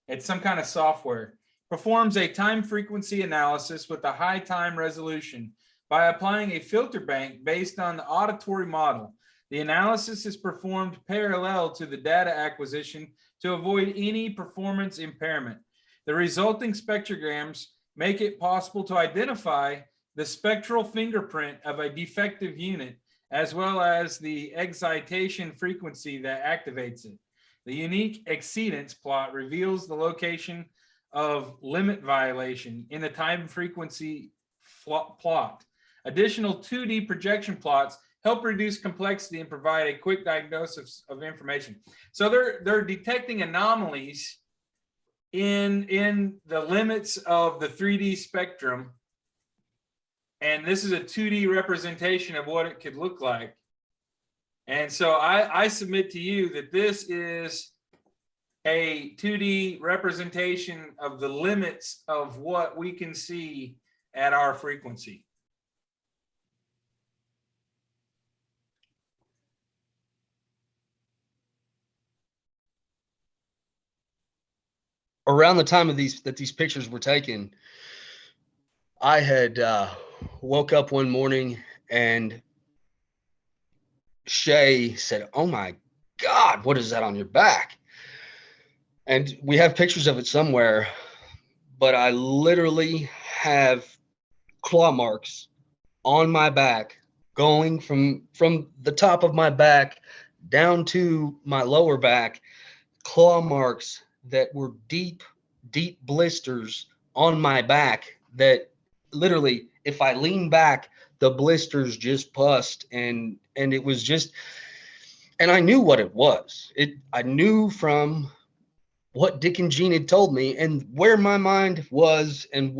It's some kind of software. Performs a time frequency analysis with a high time resolution by applying a filter bank based on the auditory model. The analysis is performed parallel to the data acquisition to avoid any performance impairment. The resulting spectrograms make it possible to identify the spectral fingerprint of a defective unit, as well as the excitation frequency that activates it. The unique exceedance plot reveals the location of limit violation in the time frequency plot. Additional 2D projection plots help reduce complexity and provide a quick diagnosis of information. So they're detecting anomalies in the limits of the 3D spectrum. And this is a 2D representation of what it could look like. And so I submit to you that this is a 2D representation of the limits of what we can see at our frequency. Around the time of these pictures were taken, I had woke up one morning and Shay said, "Oh my God, what is that on your back?" And we have pictures of it somewhere, but I literally have claw marks on my back going from the top of my back down to my lower back. claw marks that were deep, deep blisters on my back that literally, if I lean back, the blisters just pussed, and it was just, and I knew what it was. I knew from what Dick and Jean had told me and where my mind was and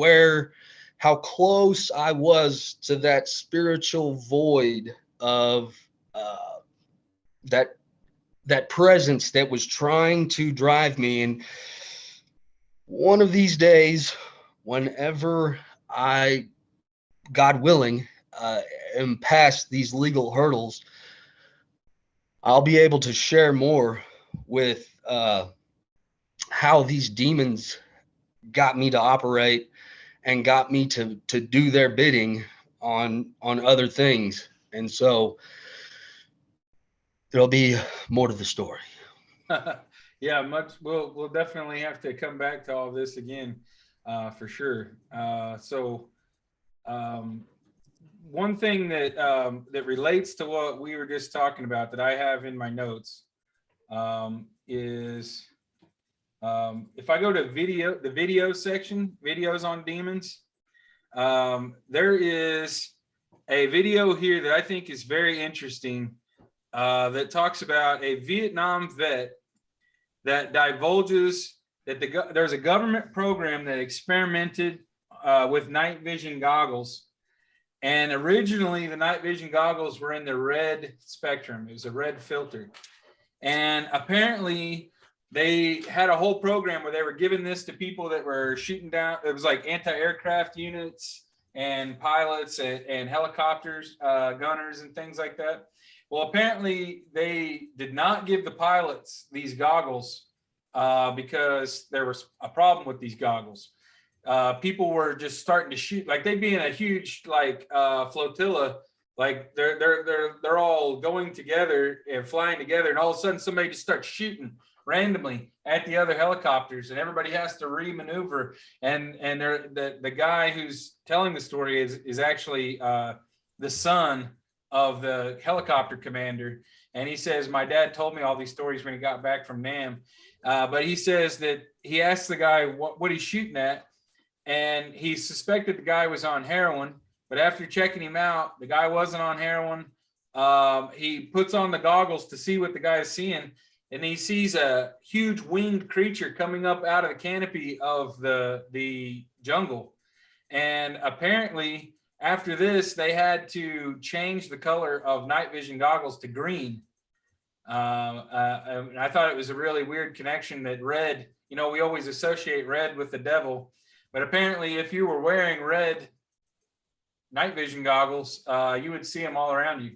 how close I was to that spiritual void of that presence that was trying to drive me. And one of these days, whenever I, God willing, am past these legal hurdles, I'll be able to share more with how these demons got me to operate and got me to do their bidding on other things. And so there'll be more to the story. Yeah, we'll definitely have to come back to all this again, for sure. One thing that that relates to what we were just talking about that I have in my notes is if I go to the video section, videos on demons, there is a video here that I think is very interesting that talks about a Vietnam vet that divulges that there's a government program that experimented with night vision goggles. And originally the night vision goggles were in the red spectrum. It was a red filter. And apparently they had a whole program where they were giving this to people that were shooting down. It was like anti-aircraft units and pilots and helicopters, gunners and things like that. Well, apparently they did not give the pilots these goggles because there was a problem with these goggles. People were just starting to shoot, like they'd be in a huge flotilla, like they're all going together and flying together, and all of a sudden somebody just starts shooting randomly at the other helicopters, and everybody has to re-maneuver. And the guy who's telling the story is actually the son of the helicopter commander, and he says, my dad told me all these stories when he got back from Nam, but he says that he asked the guy what he's shooting at, and he suspected the guy was on heroin, but after checking him out, the guy wasn't on heroin. He puts on the goggles to see what the guy is seeing, and he sees a huge winged creature coming up out of the canopy of the jungle. And apparently after this, they had to change the color of night vision goggles to green. I thought it was a really weird connection that red, we always associate red with the devil, but apparently if you were wearing red night vision goggles, you would see them all around you.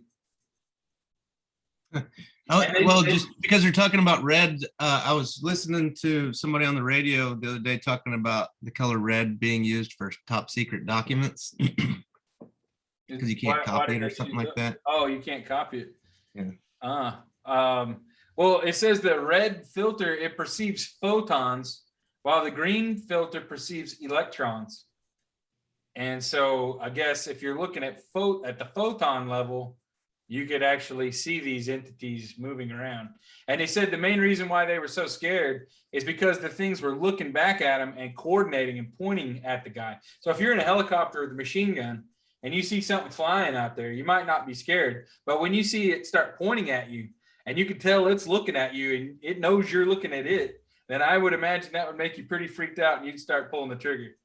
Just because you're talking about red, I was listening to somebody on the radio the other day talking about the color red being used for top secret documents. Because you can't copy it or something like that. Oh, you can't copy it. Yeah. Well, it says the red filter, it perceives photons, while the green filter perceives electrons. And so I guess if you're looking at the photon level, you could actually see these entities moving around. And they said the main reason why they were so scared is because the things were looking back at them and coordinating and pointing at the guy. So if you're in a helicopter with a machine gun and you see something flying out there, you might not be scared. But when you see it start pointing at you and you can tell it's looking at you and it knows you're looking at it, then I would imagine that would make you pretty freaked out and you'd start pulling the trigger.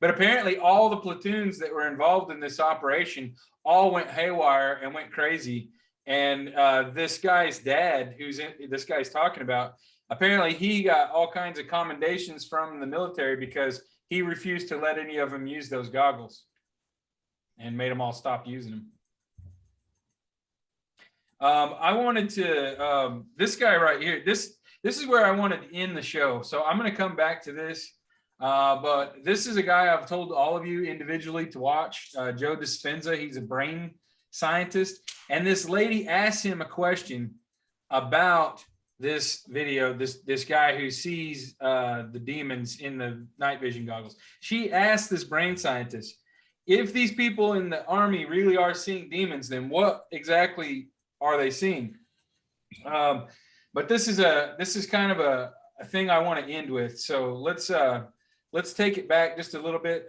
But apparently all the platoons that were involved in this operation all went haywire and went crazy. And this guy's dad, this guy's talking about, apparently he got all kinds of commendations from the military because he refused to let any of them use those goggles and made them all stop using them. I wanted to, this guy right here, this is where I wanted to end the show. So I'm going to come back to this. But this is a guy I've told all of you individually to watch, Joe Dispenza. He's a brain scientist. And this lady asked him a question about this video, this guy who sees the demons in the night vision goggles. She asked this brain scientist, if these people in the army really are seeing demons, then what exactly are they seeing? But this is kind of a thing I want to end with. So let's take it back just a little bit.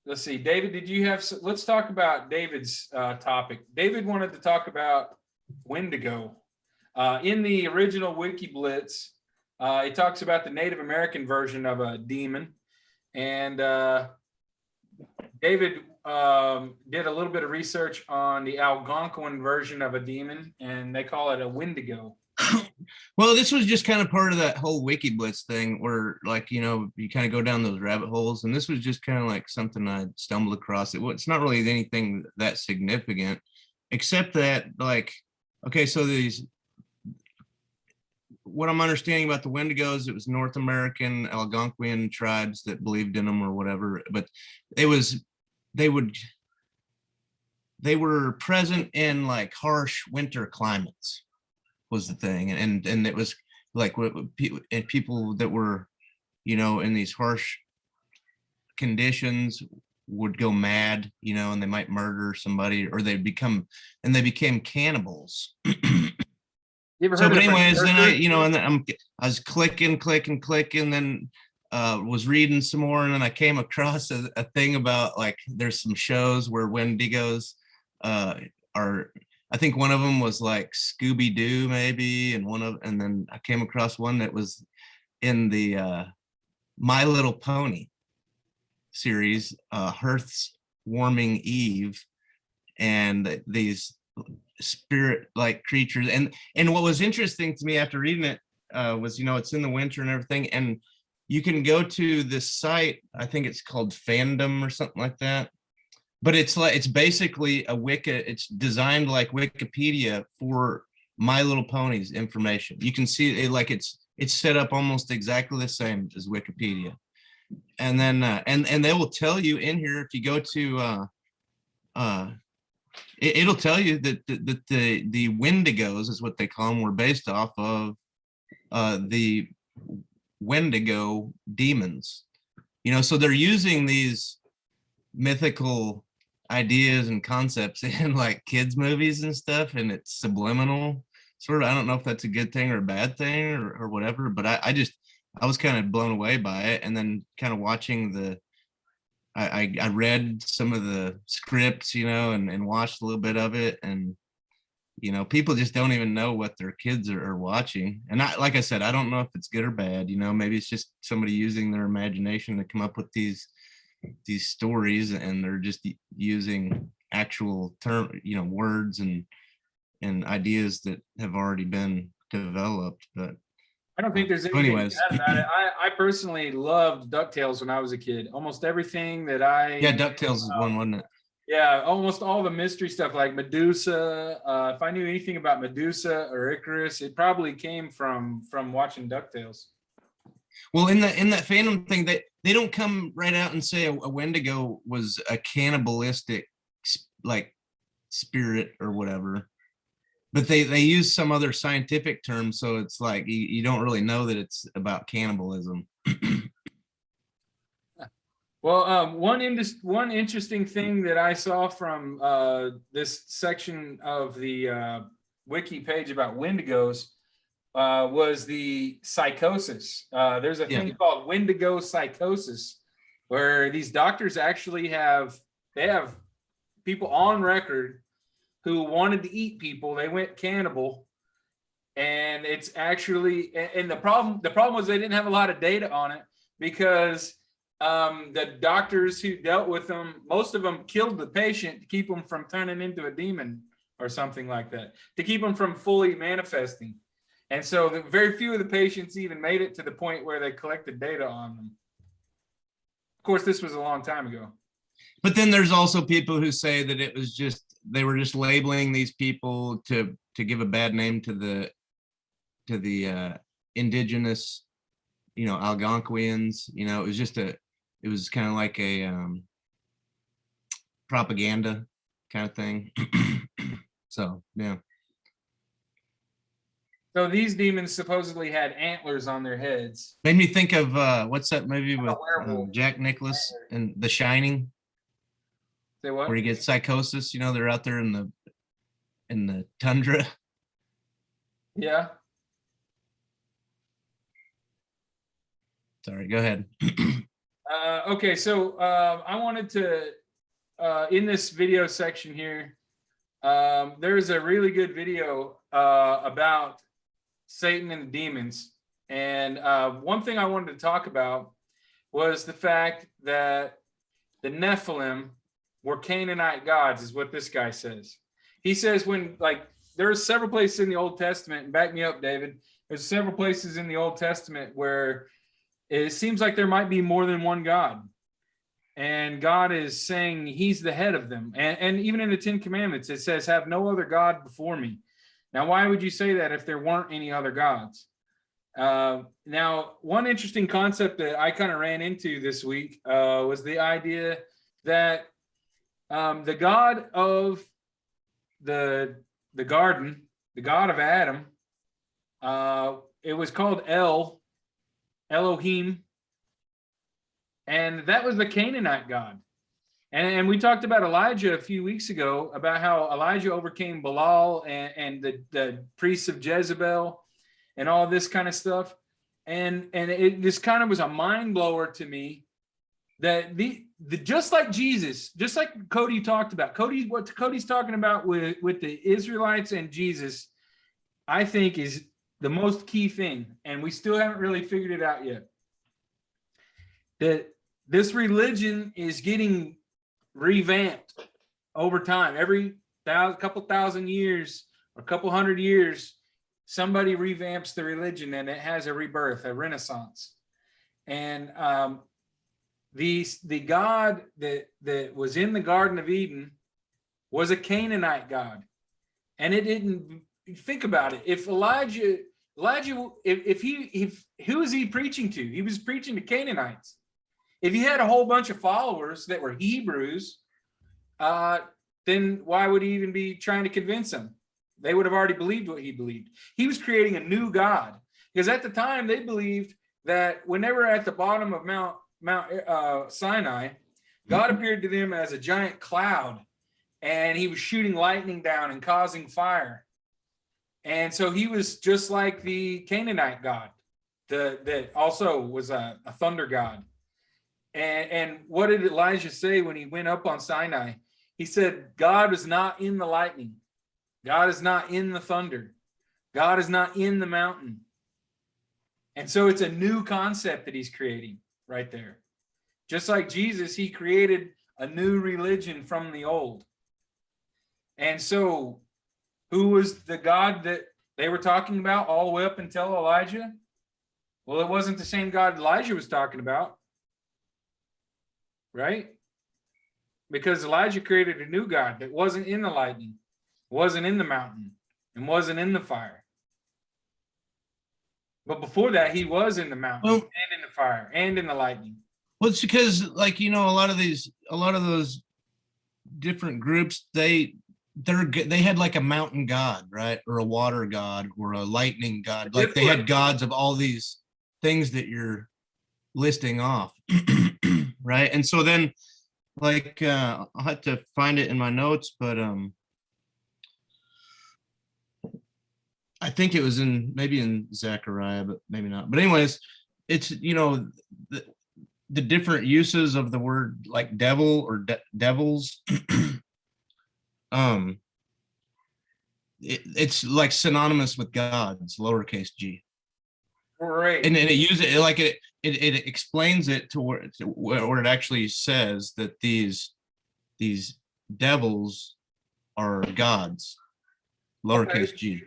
Let's see, David, did you have? Let's talk about David's topic. David wanted to talk about Wendigo. In the original Wiki Blitz, it talks about the Native American version of a demon, and David did a little bit of research on the Algonquin version of a demon, and they call it a Wendigo. Well, this was just kind of part of that whole Wiki Blitz thing where, like, you know, you kind of go down those rabbit holes. And this was just kind of like something I stumbled across. It's not really anything that significant, except that, like, okay, so what I'm understanding about the Wendigos, it was North American Algonquian tribes that believed in them or whatever. But they were present in like harsh winter climates. Was the thing, and it was like people that were, you know, in these harsh conditions would go mad, you know, and they might murder somebody, or they became cannibals. You ever So, heard but of anyways, then I, Berserker? you know, and then I was clicking, then was reading some more, and then I came across a thing about, like, there's some shows where Wendigos are. I think one of them was like Scooby-Doo maybe, and then I came across one that was in the My Little Pony series, Hearth's Warming Eve, and these spirit-like creatures. And what was interesting to me after reading it was, you know, it's in the winter and everything, and you can go to this site, I think it's called Fandom or something like that. But it's basically a it's designed like Wikipedia for My Little Pony's information. You can see it, like it's set up almost exactly the same as Wikipedia. And then and they will tell you in here, if you go to it'll tell you that the Wendigos is what they call them, were based off of the Wendigo demons. You know, so they're using these mythical ideas and concepts in like kids movies and stuff, and it's subliminal sort of. I don't know if that's a good thing or a bad thing or whatever, but I was kind of blown away by it. And then kind of watching I read some of the scripts, you know, and watched a little bit of it, and you know, people just don't even know what their kids are watching. And like I said, I don't know if it's good or bad, you know. Maybe it's just somebody using their imagination to come up with these stories, and they're just using actual words and ideas that have already been developed. But I don't think there's anything anyways, bad about it. I personally loved DuckTales when I was a kid. Almost everything that yeah, DuckTales is one, wasn't it? Yeah, almost all the mystery stuff like Medusa. If I knew anything about Medusa or Icarus, it probably came from watching DuckTales. Well, in that fandom thing, they don't come right out and say a Wendigo was a cannibalistic like spirit or whatever, but they use some other scientific term, so it's like you don't really know that it's about cannibalism. Well, one interesting thing that I saw from this section of the wiki page about Wendigos was the psychosis. There's a thing called Wendigo psychosis, where these doctors actually have people on record who wanted to eat people. They went cannibal, and it's actually, and the problem was they didn't have a lot of data on it, because the doctors who dealt with them, most of them killed the patient to keep them from turning into a demon or something like that, to keep them from fully manifesting. And so very few of the patients even made it to the point where they collected data on them. Of course, this was a long time ago. But then there's also people who say that it was just, they were just labeling these people to give a bad name to the indigenous, you know, Algonquians. You know, it was kind of like a propaganda kind of thing. So, yeah. So these demons supposedly had antlers on their heads. Made me think of what's that movie with werewolf. Jack Nicklaus and The Shining, Say what? where he gets psychosis. You know, they're out there in the tundra, Yeah. Sorry, go ahead. Okay, so I wanted to, in this video section here, there's a really good video about Satan and the demons. And one thing I wanted to talk about was the fact that the Nephilim were Canaanite gods, is what this guy says. He says when, like, there's several places in the Old Testament, and back me up, David, there's several places in the Old Testament where it seems like there might be more than one God. And God is saying he's the head of them. And even in the 10 Commandments, it says, have no other God before me. Now, why would you say that if there weren't any other gods? Now, one interesting concept that I kind of ran into this week was the idea that the God of the garden, the God of Adam, it was called Elohim, and that was the Canaanite God. And we talked about Elijah a few weeks ago, about how Elijah overcame Balaal and the priests of Jezebel and all this kind of stuff. And it just kind of was a mind blower to me that the just like Jesus, just like Cody talked about, what Cody's talking about with the Israelites and Jesus, I think is the most key thing. And we still haven't really figured it out yet. That this religion is getting revamped over time. Every couple thousand years or couple hundred years, somebody revamps the religion and it has a rebirth, a renaissance. And the God that was in the Garden of Eden was a Canaanite God. And it didn't, think about it. If Elijah, if who was he preaching to? He was preaching to Canaanites. If he had a whole bunch of followers that were Hebrews, then why would he even be trying to convince them? They would have already believed what he believed. He was creating a new God, because at the time they believed that when they were at the bottom of Mount Sinai, God appeared to them as a giant cloud, and he was shooting lightning down and causing fire. And so he was just like the Canaanite God, that also was a thunder god. And what did Elijah say when he went up on Sinai? He said, God is not in the lightning. God is not in the thunder. God is not in the mountain. And so it's a new concept that he's creating right there. Just like Jesus, he created a new religion from the old. And so who was the God that they were talking about all the way up until Elijah? Well, it wasn't the same God Elijah was talking about. Right? Because Elijah created a new God that wasn't in the lightning, wasn't in the mountain, and wasn't in the fire. But before that, he was in the mountain, and in the fire, and in the lightning. Well, it's because, like, you know, a lot of those different groups, they had like a mountain god, right? Or a water god, or a lightning god. Like they had gods of all these things that you're listing off. Right. And so then, like, I'll have to find it in my notes, but I think it was maybe in Zechariah, but maybe not. But anyways, it's, you know, the different uses of the word, like devil or devils. It's like synonymous with gods, lowercase g. Right. And it uses it like it explains it to where it actually says that these devils are gods, lowercase g.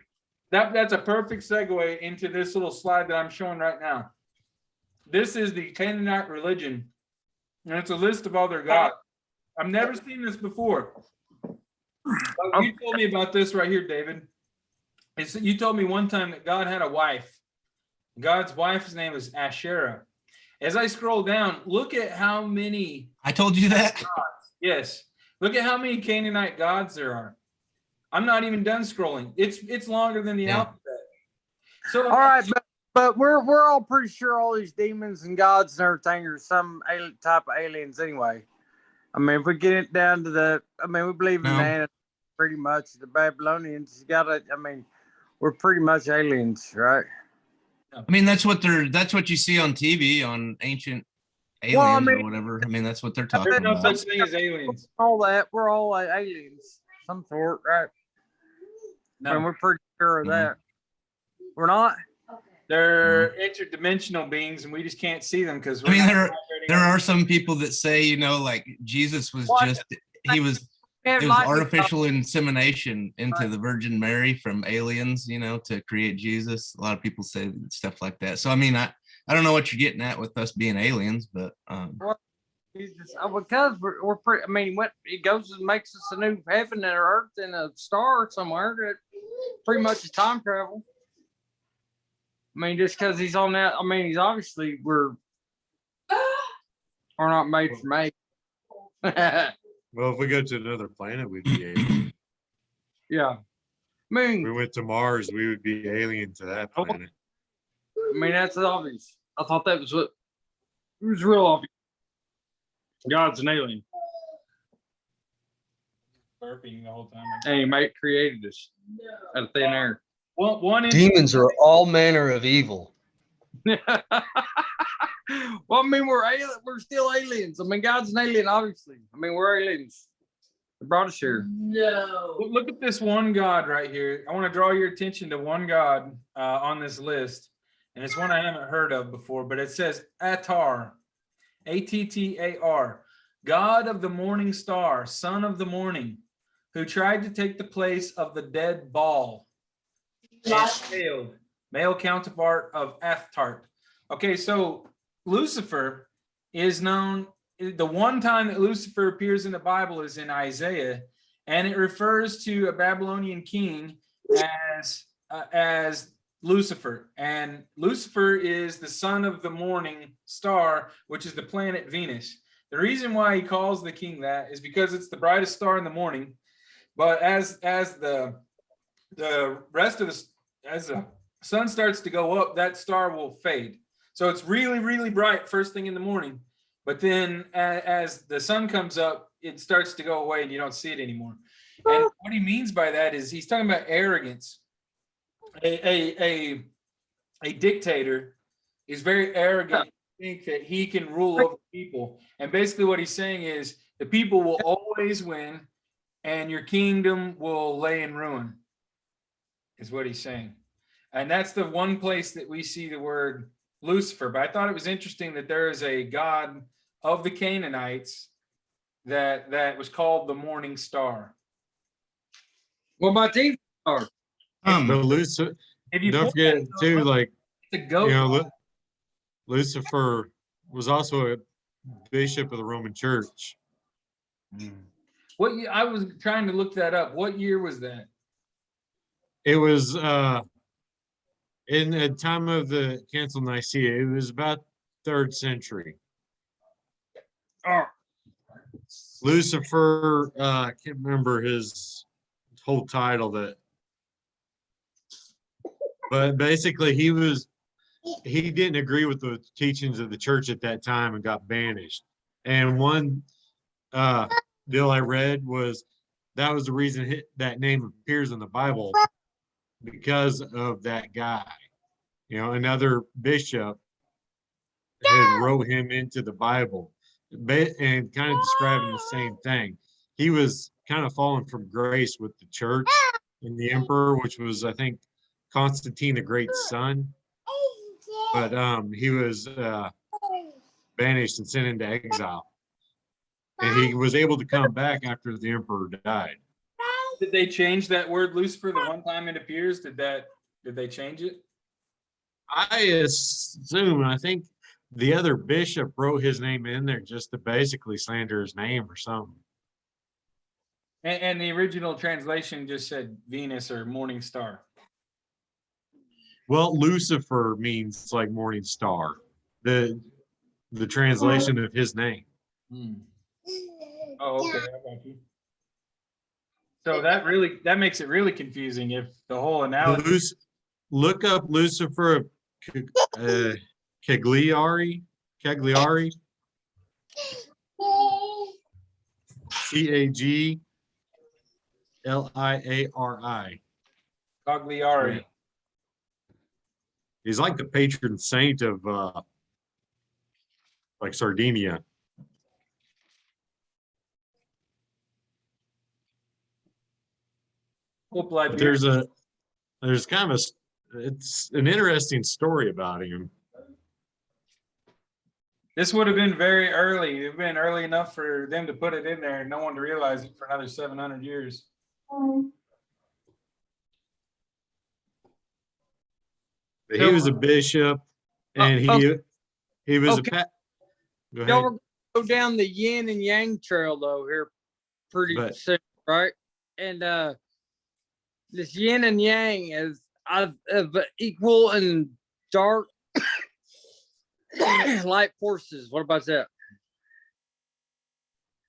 That's a perfect segue into this little slide that I'm showing right now. This is the Canaanite religion, and it's a list of all their gods. I've never seen this before. You told me about this right here, David. You told me one time that God had a wife. God's wife's name is Asherah. As I scroll down, look at how many. I told you that. Gods. Yes. Look at how many Canaanite gods there are. I'm not even done scrolling. It's longer than the alphabet. So all right, but we're all pretty sure all these demons and gods and everything are some type of aliens anyway. I mean, if we get it down to we believe in man pretty much. The Babylonians, we're pretty much aliens, right? I mean, that's what you see on TV on Ancient Aliens Well, I or mean, whatever. I mean, that's what they're There's talking no about. such thing as aliens. all that we're all like aliens, some sort, right? And No, we're pretty sure of Mhm. that. We're not. they're interdimensional beings, and we just can't see them because I mean, there are some people that say, you know, like Jesus was What? just it was artificial insemination into the Virgin Mary from aliens, you know, to create Jesus. A lot of people say stuff like that. So I mean, I don't know what you're getting at with us being aliens, but Because we're pretty. I mean, what he goes and makes us a new heaven and earth and a star somewhere. That pretty much is time travel. I mean, just because he's on that. I mean, he's obviously we're not made for me. Well, if we go to another planet, we'd be alien. Yeah. I If we mean, went to Mars, we would be alien to that planet. that's obvious. I thought that was what it was real obvious. God's an alien, burping the whole time. and he created us out of thin air. One Demons are all manner of evil. Well, I mean, we're still aliens. I mean, God's an alien, obviously. I mean, we're aliens. They brought us here. No. Look at this one God right here. I want to draw your attention to one God on this list, and it's one I haven't heard of before, but it says Attar, Attar, God of the morning star, son of the morning, who tried to take the place of the dead Baal and failed, male counterpart of Astarte. Okay, so Lucifer is known. The one time that Lucifer appears in the Bible is in Isaiah, and it refers to a Babylonian king as Lucifer. And Lucifer is the son of the morning star, which is the planet Venus. The reason why he calls the king that is because it's the brightest star in the morning. But as the rest of as the sun starts to go up, that star will fade. So it's really, really bright first thing in the morning. But then as the sun comes up, it starts to go away and you don't see it anymore. And what he means by that is he's talking about arrogance. A dictator is very arrogant to think that he can rule over people. And basically what he's saying is the people will always win and your kingdom will lay in ruin, is what he's saying. And that's the one place that we see the word Lucifer. But I thought it was interesting that there is a god of the Canaanites that was called the morning star. Well, my teeth are. But Lucifer, If you don't forget too, like, the goat, you know, Lucifer was also a bishop of the Roman Church. what year, I was trying to look that up. What year was that? It was in the time of the Council of Nicaea. It was about 3rd century. Oh. Lucifer, I can't remember his whole title, but basically he didn't agree with the teachings of the church at that time and got banished. And one deal I read was that was the reason that name appears in the Bible, because of that guy. You know, another bishop had wrote him into the Bible and kind of describing the same thing. He was kind of falling from grace with the church and the emperor, which was, I think, Constantine the Great's son. But he was banished and sent into exile. And he was able to come back after the emperor died. Did they change that word Lucifer the one time it appears? Did they change it? I assume, I think the other bishop wrote his name in there just to basically slander his name or something. And the original translation just said Venus or morning star. Well, Lucifer means like morning star. The translation of his name. Oh, okay. I got you. So that makes it really confusing if the whole analogy. Look up Lucifer of Cagliari. Cagliari. Cagliari. Cagliari. He's like the patron saint of like Sardinia. Pope But Liberia. there's kind of it's an interesting story about him. This would have been very early. It would have been early enough for them to put it in there and no one to realize it for another 700 years. But he was a bishop, and he was Okay. Go ahead. Y'all were gonna go down the yin and yang trail though here pretty But- soon, right? And this yin and yang is of equal and dark light forces. What about that?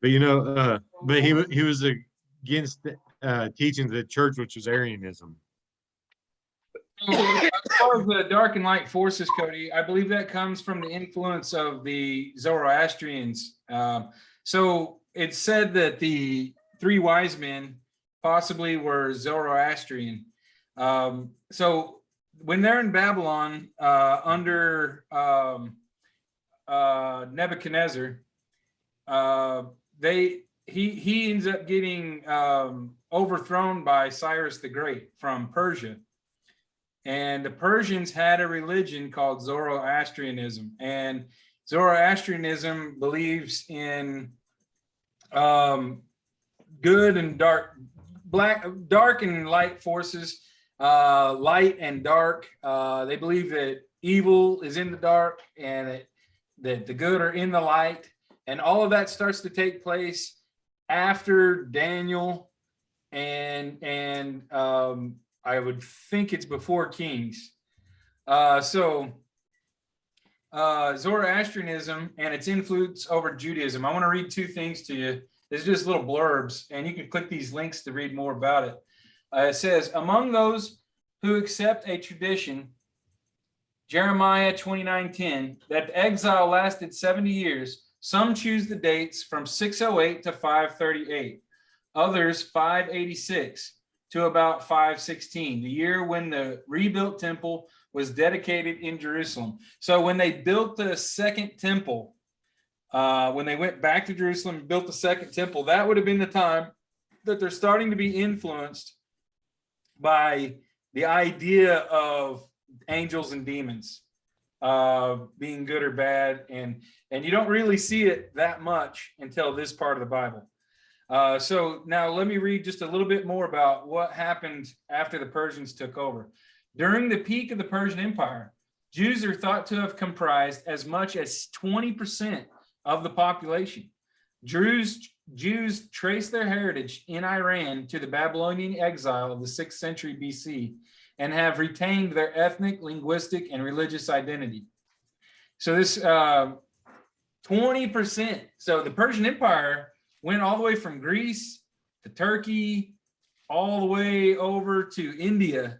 But but he was against teaching the church, which was Arianism. As far as the dark and light forces, Cody, I believe that comes from the influence of the Zoroastrians. So it's said that the three wise men possibly were Zoroastrian. So when they're in Babylon under Nebuchadnezzar, he ends up getting overthrown by Cyrus the Great from Persia. And the Persians had a religion called Zoroastrianism. And Zoroastrianism believes in good and dark, dark and light forces, light and dark. They believe that evil is in the dark and that the good are in the light. And all of that starts to take place after Daniel and I would think it's before Kings. Zoroastrianism and its influence over Judaism. I want to read two things to you. This is just little blurbs, and you can click these links to read more about it. It says, among those who accept a tradition, Jeremiah 29:10, that the exile lasted 70 years, some choose the dates from 608 to 538, others 586 to about 516, the year when the rebuilt temple was dedicated in Jerusalem. So when they built the second temple, when they went back to Jerusalem and built the second temple, that would have been the time that they're starting to be influenced by the idea of angels and demons being good or bad. And you don't really see it that much until this part of the Bible. So now let me read just a little bit more about what happened after the Persians took over. During the peak of the Persian Empire, Jews are thought to have comprised as much as 20% of the population. Jews trace their heritage in Iran to the Babylonian exile of the 6th century BC and have retained their ethnic, linguistic, and religious identity. So this 20%, so the Persian Empire went all the way from Greece to Turkey, all the way over to India.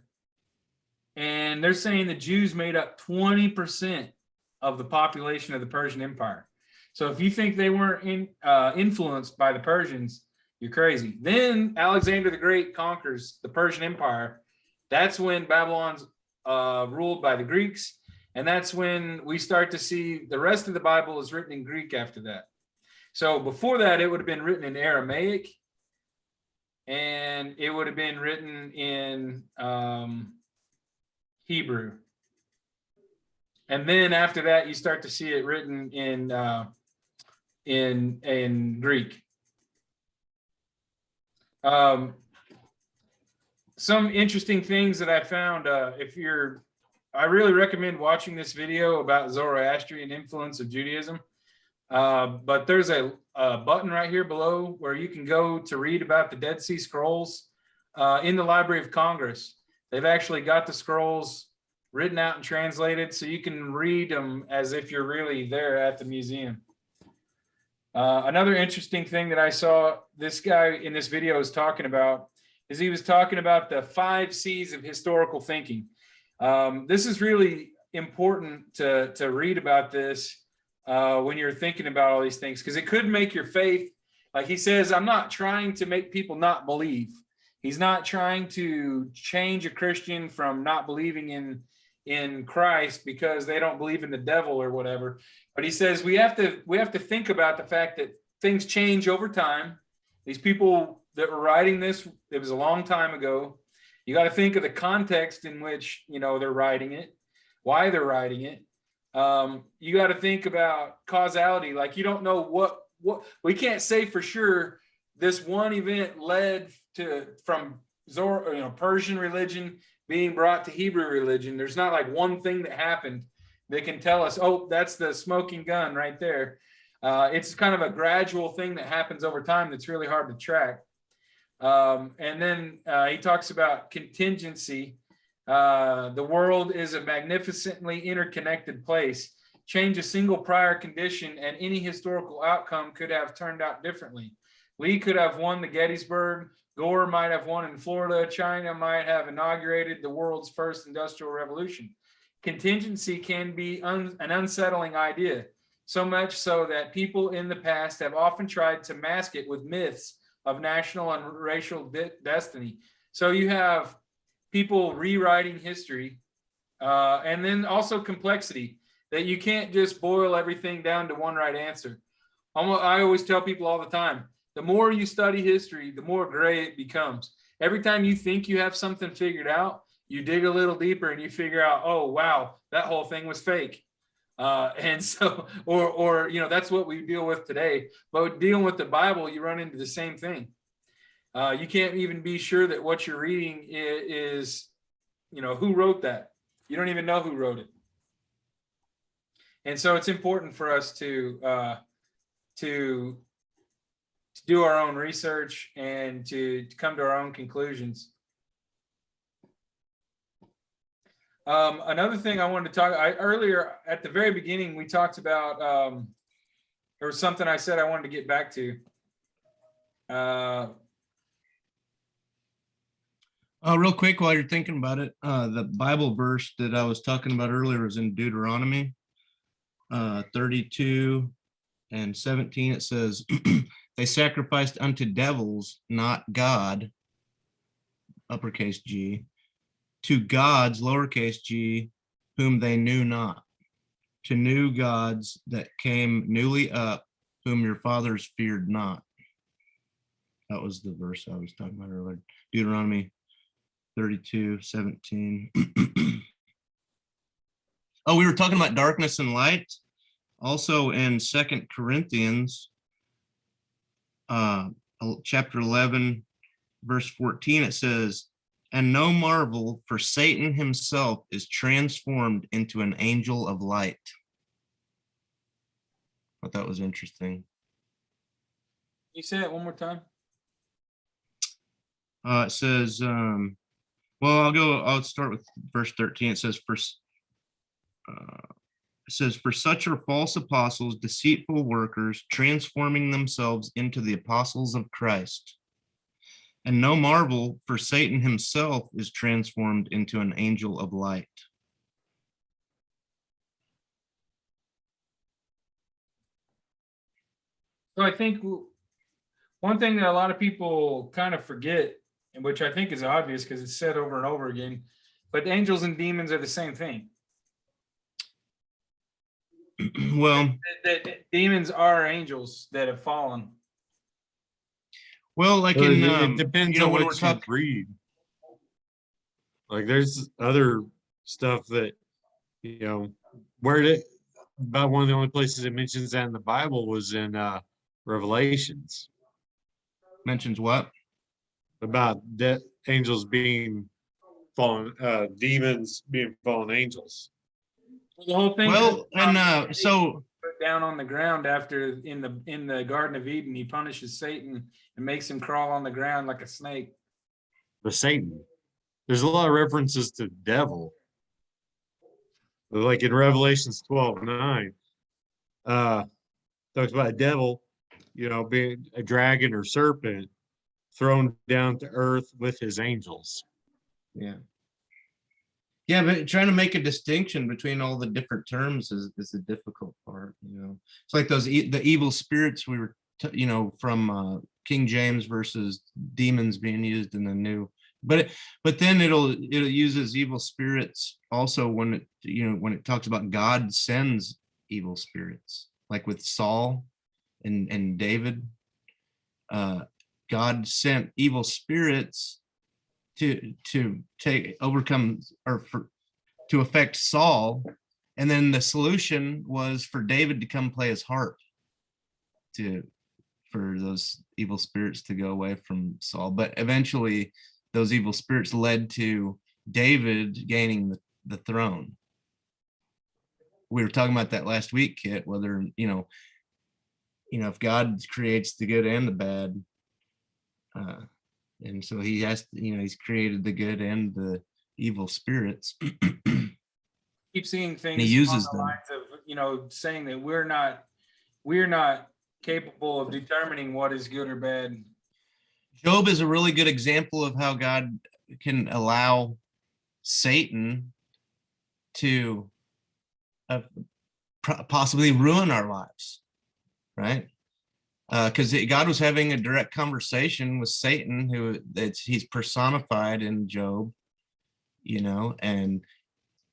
And they're saying the Jews made up 20% of the population of the Persian Empire. So if you think they weren't influenced by the Persians, you're crazy. Then Alexander the Great conquers the Persian Empire. That's when Babylon's ruled by the Greeks. And that's when we start to see the rest of the Bible is written in Greek after that. So before that, it would have been written in Aramaic, and it would have been written in Hebrew. And then after that, you start to see it written in Greek. Some interesting things that I found, I really recommend watching this video about Zoroastrian influence of Judaism. But there's a button right here below where you can go to read about the Dead Sea Scrolls in the Library of Congress. They've actually got the scrolls written out and translated, so you can read them as if you're really there at the museum. Another interesting thing that I saw this guy in this video is talking about is he was talking about the 5 C's of historical thinking. This is really important to read about this when you're thinking about all these things, because it could make your faith, like he says, I'm not trying to make people not believe. He's not trying to change a Christian from not believing in Christ because they don't believe in the devil or whatever. But he says we have to think about the fact that things change over time. These people that were writing this, it was a long time ago. You got to think of the context in which, you know, they're writing it, why they're writing it. You got to think about causality. Like, you don't know what we can't say for sure this one event led to from Persian religion being brought to Hebrew religion. There's not like one thing that happened that can tell us, oh, that's the smoking gun right there. It's kind of a gradual thing that happens over time that's really hard to track. And then he talks about contingency. The world is a magnificently interconnected place. Change a single prior condition and any historical outcome could have turned out differently. Lee could have won the Gettysburg. Gore might have won in Florida. China might have inaugurated the world's first industrial revolution. Contingency can be an unsettling idea, so much so that people in the past have often tried to mask it with myths of national and racial destiny. So you have people rewriting history, and then also complexity, that you can't just boil everything down to one right answer. I always tell people all the time, the more you study history, the more gray it becomes. Every time you think you have something figured out, you dig a little deeper and you figure out, oh, wow, that whole thing was fake. And so, or that's what we deal with today. But dealing with the Bible, you run into the same thing. You can't even be sure that what you're reading is who wrote that. You don't even know who wrote it. And so it's important for us to do our own research and to come to our own conclusions. Another thing I wanted to talk, earlier at the very beginning, we talked about, there was something I said I wanted to get back to. Real quick, while you're thinking about it, the Bible verse that I was talking about earlier was in Deuteronomy 32 and 17. It says, they sacrificed unto devils, not God, uppercase G, to gods, lowercase g, whom they knew not, to new gods that came newly up, whom your fathers feared not. That was the verse I was talking about earlier. Deuteronomy 32:17. Oh, we were talking about darkness and light. Also in 2 Corinthians chapter 11, verse 14, it says, and no marvel, for Satan himself is transformed into an angel of light. I thought that was interesting. You say it one more time. It says, I'll start with verse 13. It says, for such are false apostles, deceitful workers, transforming themselves into the apostles of Christ. And no marvel, for Satan himself is transformed into an angel of light. So I think one thing that a lot of people kind of forget, and which I think is obvious because it's said over and over again, but angels and demons are the same thing. Well, demons are angels that have fallen. Well, like it depends on when what you read. Like there's other stuff that, about one of the only places it mentions that in the Bible was in Revelations. Mentions what? About angels being fallen, demons being fallen angels. The whole thing. Well, and so put down on the ground after in the Garden of Eden, he punishes Satan and makes him crawl on the ground like a snake. The Satan. There's a lot of references to devil. Like in Revelations 12:9, talks about a devil, being a dragon or serpent thrown down to earth with his angels. Yeah. Yeah, but trying to make a distinction between all the different terms is the difficult part. It's like those the evil spirits we were, from King James versus demons being used in the New but then it uses evil spirits also when it talks about God sends evil spirits, like with Saul and David. God sent evil spirits to affect Saul, and then the solution was for David to come play his harp for those evil spirits to go away from Saul. But eventually those evil spirits led to David gaining the throne. We were talking about that last week, Kit, whether if God creates the good and the bad, and so he has, he's created the good and the evil spirits. Keep seeing things And he uses along the lines of, saying that we're not capable of determining what is good or bad. Job is a really good example of how God can allow Satan to possibly ruin our lives, right? Because God was having a direct conversation with Satan, he's personified in Job, and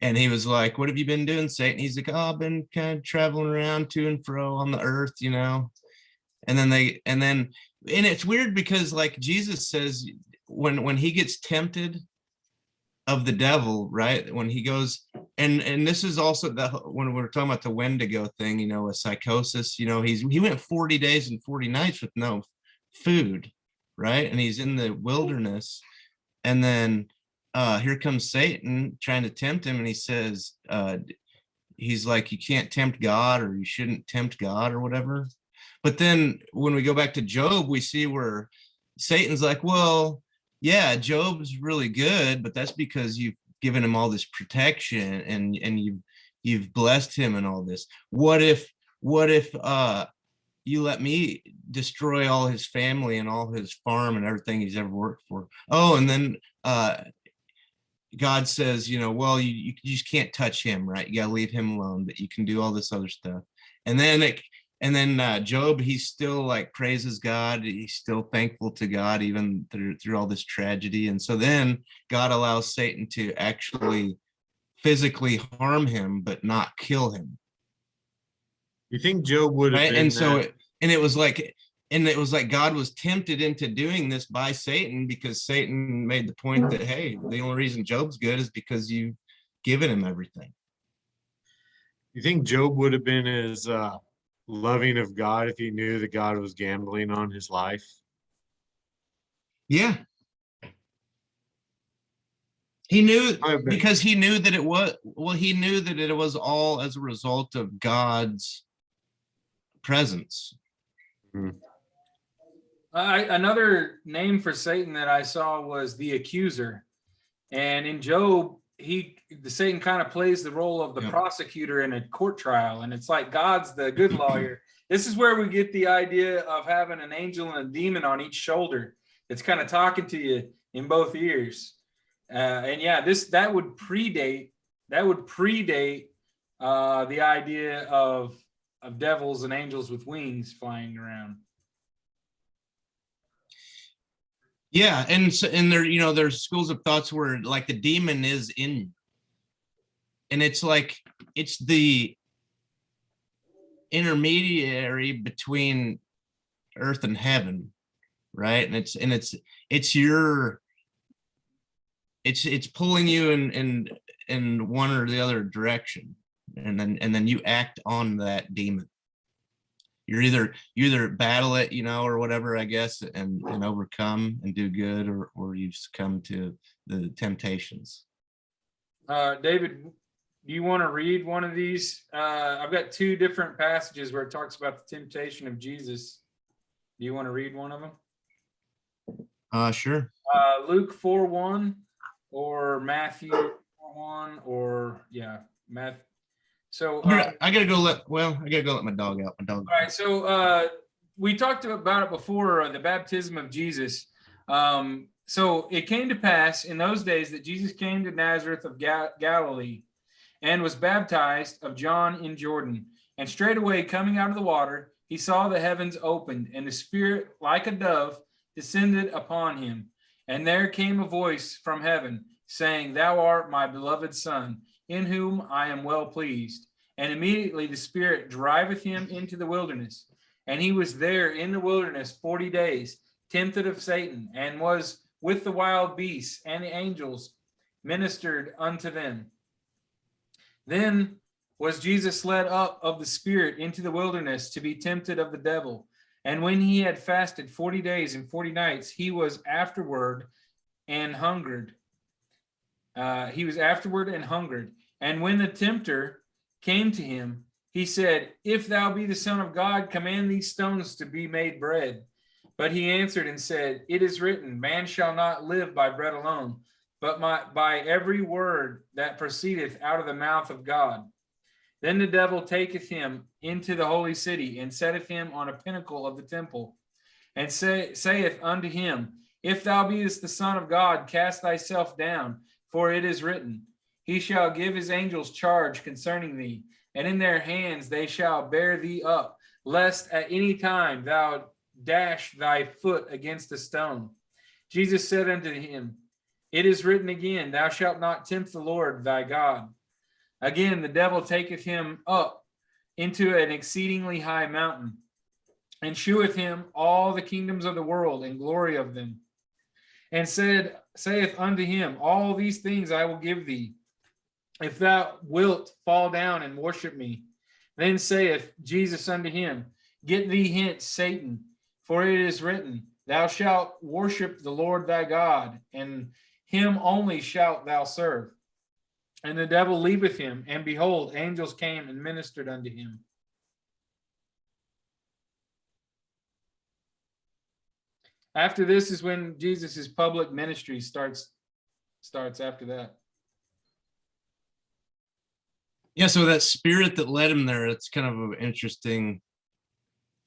he was like, "What have you been doing, Satan?" He's like, "Oh, I've been kind of traveling around to and fro on the earth, And it's weird because, like, Jesus says, when he gets tempted of the devil, right? When he goes, and this is also when we're talking about the Wendigo thing, a psychosis, he went 40 days and 40 nights with no food, right? And he's in the wilderness, and then here comes Satan trying to tempt him, and he says, he's like, you can't tempt God, or you shouldn't tempt God, or whatever. But then when we go back to Job, we see where Satan's like, well, yeah, Job's really good, but that's because you've given him all this protection and you've blessed him and all this. What if you let me destroy all his family and all his farm and everything he's ever worked for? Oh, and then God says, well, you just can't touch him, right? You gotta leave him alone, but you can do all this other stuff. And then Job, he still like praises God. He's still thankful to God even through all this tragedy. And so then God allows Satan to actually physically harm him, but not kill him. You think Job would have Right? been And it was like God was tempted into doing this by Satan, because Satan made the point that, hey, the only reason Job's good is because you've given him everything. You think Job would have been as loving of God if he knew that God was gambling on his life? Yeah. He knew, I bet. because he knew that it was all as a result of God's presence. Another name for Satan that I saw was the Accuser. And in Job, Satan kind of plays the role of the prosecutor in a court trial. And it's like God's the good lawyer. This is where we get the idea of having an angel and a demon on each shoulder. It's kind of talking to you in both ears. And yeah, that would predate the idea of devils and angels with wings flying around. Yeah, and there, there's schools of thoughts where like the demon is in you. And it's like it's the intermediary between earth and heaven, right? And it's pulling you in one or the other direction, and then you act on that demon. You either battle it, or whatever, I guess, and overcome and do good, or you succumb to the temptations. David, do you want to read one of these? I've got two different passages where it talks about the temptation of Jesus. Do you want to read one of them? Sure. Luke 4:1 or Matthew 4:1 or Matthew. So I gotta go let my dog out. My dog. All right. So we talked about it before, the baptism of Jesus. So it came to pass in those days that Jesus came to Nazareth of Galilee and was baptized of John in Jordan. And straightway coming out of the water, he saw the heavens opened, and the Spirit like a dove descended upon him. And there came a voice from heaven, saying, Thou art my beloved Son, in whom I am well pleased. And immediately the Spirit driveth him into the wilderness. And he was there in the wilderness 40 days, tempted of Satan, and was with the wild beasts, and the angels ministered unto them. Then was Jesus led up of the Spirit into the wilderness to be tempted of the devil. And when he had fasted 40 days and 40 nights, he was afterward and hungered. And when the tempter came to him, he said, If thou be the Son of God, command these stones to be made bread. But he answered and said, It is written, Man shall not live by bread alone, but by every word that proceedeth out of the mouth of God. Then the devil taketh him into the holy city, and setteth him on a pinnacle of the temple, and saith unto him, If thou beest the Son of God, cast thyself down, for it is written, He shall give his angels charge concerning thee, and in their hands they shall bear thee up, lest at any time thou dash thy foot against a stone. Jesus said unto him, It is written again, Thou shalt not tempt the Lord thy God. Again, the devil taketh him up into an exceedingly high mountain, and sheweth him all the kingdoms of the world and glory of them, and saith unto him, All these things I will give thee, if thou wilt fall down and worship me. Then saith Jesus unto him, Get thee hence, Satan, for it is written, Thou shalt worship the Lord thy God, and him only shalt thou serve. And the devil leaveth him, and behold, angels came and ministered unto him. After this is when Jesus' public ministry starts after that. Yeah, so that spirit that led him there, it's kind of an interesting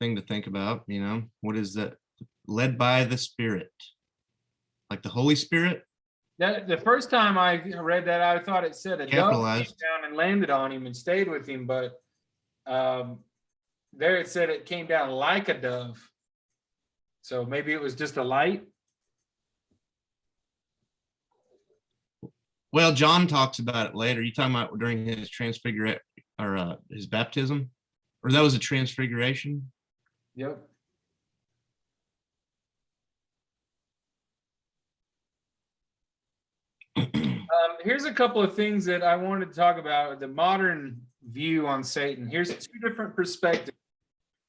thing to think about, you know. What is that? Led by the Spirit. Like the Holy Spirit? The first time I read that, I thought it said a dove came Capitalized. down and landed on him and stayed with him, but there it said it came down like a dove. So maybe it was just a light. Well, John talks about it later. You talking about during his transfiguration or his baptism? Or that was a transfiguration? Yep. Here's a couple of things that I wanted to talk about, the modern view on Satan. Here's two different perspectives.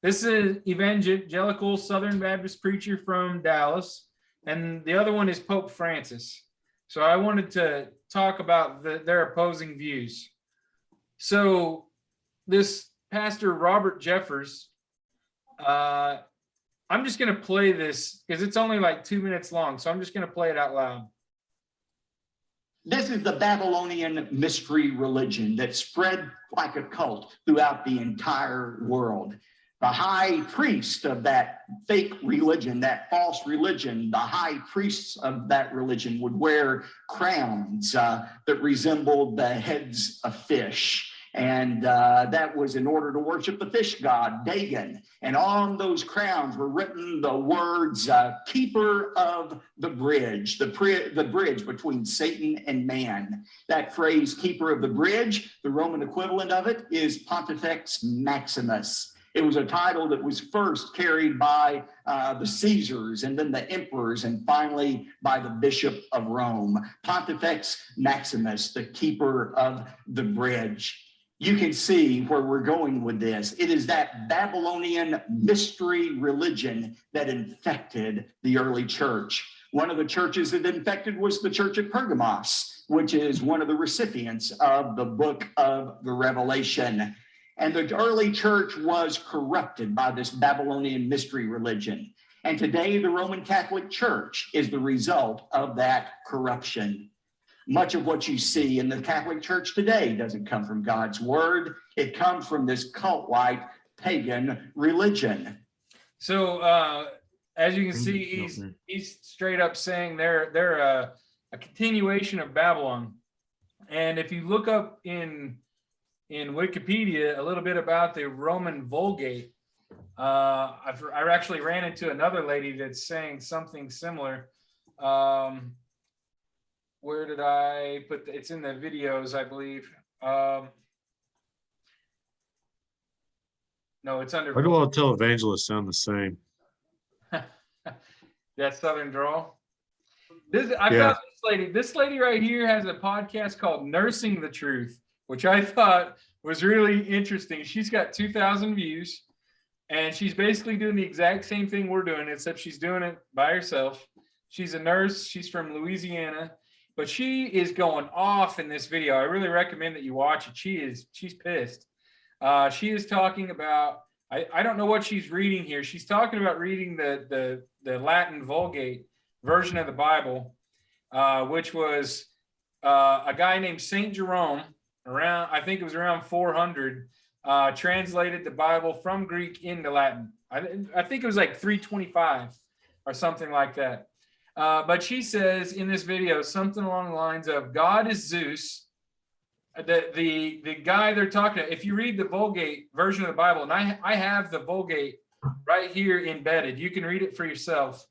This is an evangelical Southern Baptist preacher from Dallas, and the other one is Pope Francis. So I wanted to talk about their opposing views. So this pastor, Robert Jeffers, I'm just going to play this because it's only like 2 minutes long. So I'm just going to play it out loud. This is the Babylonian mystery religion that spread like a cult throughout the entire world. The high priest of that fake religion, that false religion, the high priests of that religion would wear crowns that resembled the heads of fish. And that was in order to worship the fish god, Dagon. And on those crowns were written the words, keeper of the bridge, the bridge between Satan and man. That phrase, keeper of the bridge, the Roman equivalent of it is Pontifex Maximus. It was a title that was first carried by the Caesars and then the emperors and finally by the Bishop of Rome. Pontifex Maximus, the keeper of the bridge. You can see where we're going with this. It is that Babylonian mystery religion that infected the early church. One of the churches that infected was the church at Pergamos, which is one of the recipients of the book of the Revelation. And the early church was corrupted by this Babylonian mystery religion. And today the Roman Catholic Church is the result of that corruption. Much of what you see in the Catholic Church today doesn't come from God's word. It comes from this cult-like pagan religion. So as you can see, he's straight up saying they're a continuation of Babylon. And if you look up in Wikipedia a little bit about the Roman Vulgate, I actually ran into another lady that's saying something similar. Where did I put it's in the videos, I believe. No, it's under Why do all televangelists sound the same? that Southern drawl. I Yeah. found this lady right here has a podcast called Nursing the Truth, which I thought was really interesting. She's got 2,000 views, and she's basically doing the exact same thing we're doing, except she's doing it by herself. She's a nurse. She's from Louisiana, but she is going off in this video. I really recommend that you watch it. She's pissed. She is talking about, I don't know what she's reading here. She's talking about reading the Latin Vulgate version of the Bible, which was a guy named Saint Jerome around, I think it was around 400, translated the Bible from Greek into Latin. I think it was like 325 or something like that. But she says in this video something along the lines of God is Zeus. The guy they're talking to, if you read the Vulgate version of the Bible, and I have the Vulgate right here embedded, you can read it for yourself.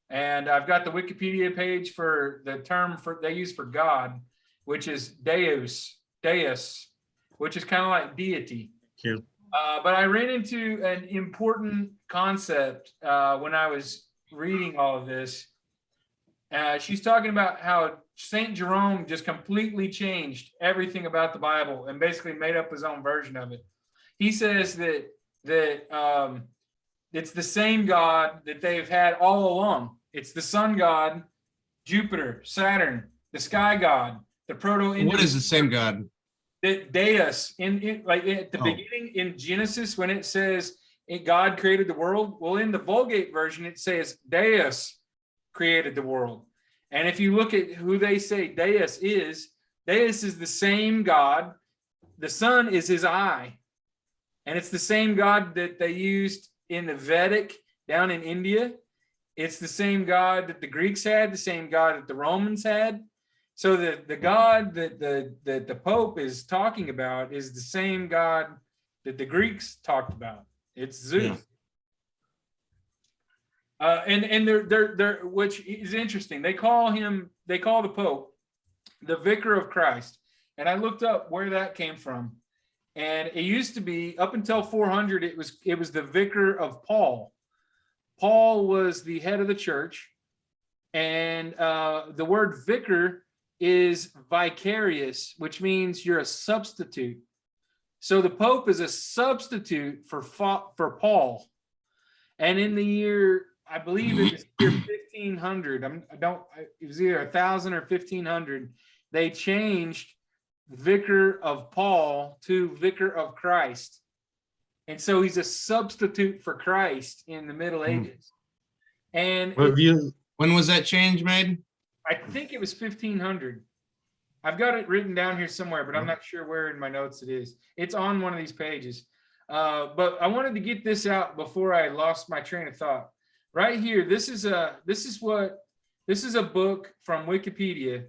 And I've got the Wikipedia page for the term they use for God, which is deus, which is kind of like deity. Yeah. But I ran into an important concept when I was reading all of this. She's talking about how Saint Jerome just completely changed everything about the Bible and basically made up his own version of it. He says that it's the same God that they've had all along. It's the sun god, Jupiter, Saturn, the sky god, the proto-Indian. What is the same God? Deus. Like at the beginning in Genesis, when it says God created the world, well, in the Vulgate version, it says Deus created the world. And if you look at who they say Deus is the same God. The sun is his eye. And it's the same God that they used in the Vedic down in India. It's the same God that the Greeks had, the same God that the Romans had. So the God that the Pope is talking about is the same God that the Greeks talked about. It's Zeus. Yeah. And they're which is interesting. They call the Pope the Vicar of Christ. And I looked up where that came from. And it used to be up until 400, it was the Vicar of Paul. Paul was the head of the church. And the word vicar is vicarious, which means you're a substitute. So the Pope is a substitute for Paul. And in the year, I believe it was year 1500. It was either 1000 or 1500. They changed Vicar of Paul to Vicar of Christ. And so he's a substitute for Christ in the Middle Ages. And when was that change made? I think it was 1500. I've got it written down here somewhere, but I'm not sure where in my notes it is. It's on one of these pages. But I wanted to get this out before I lost my train of thought. Right here, this is a book from Wikipedia,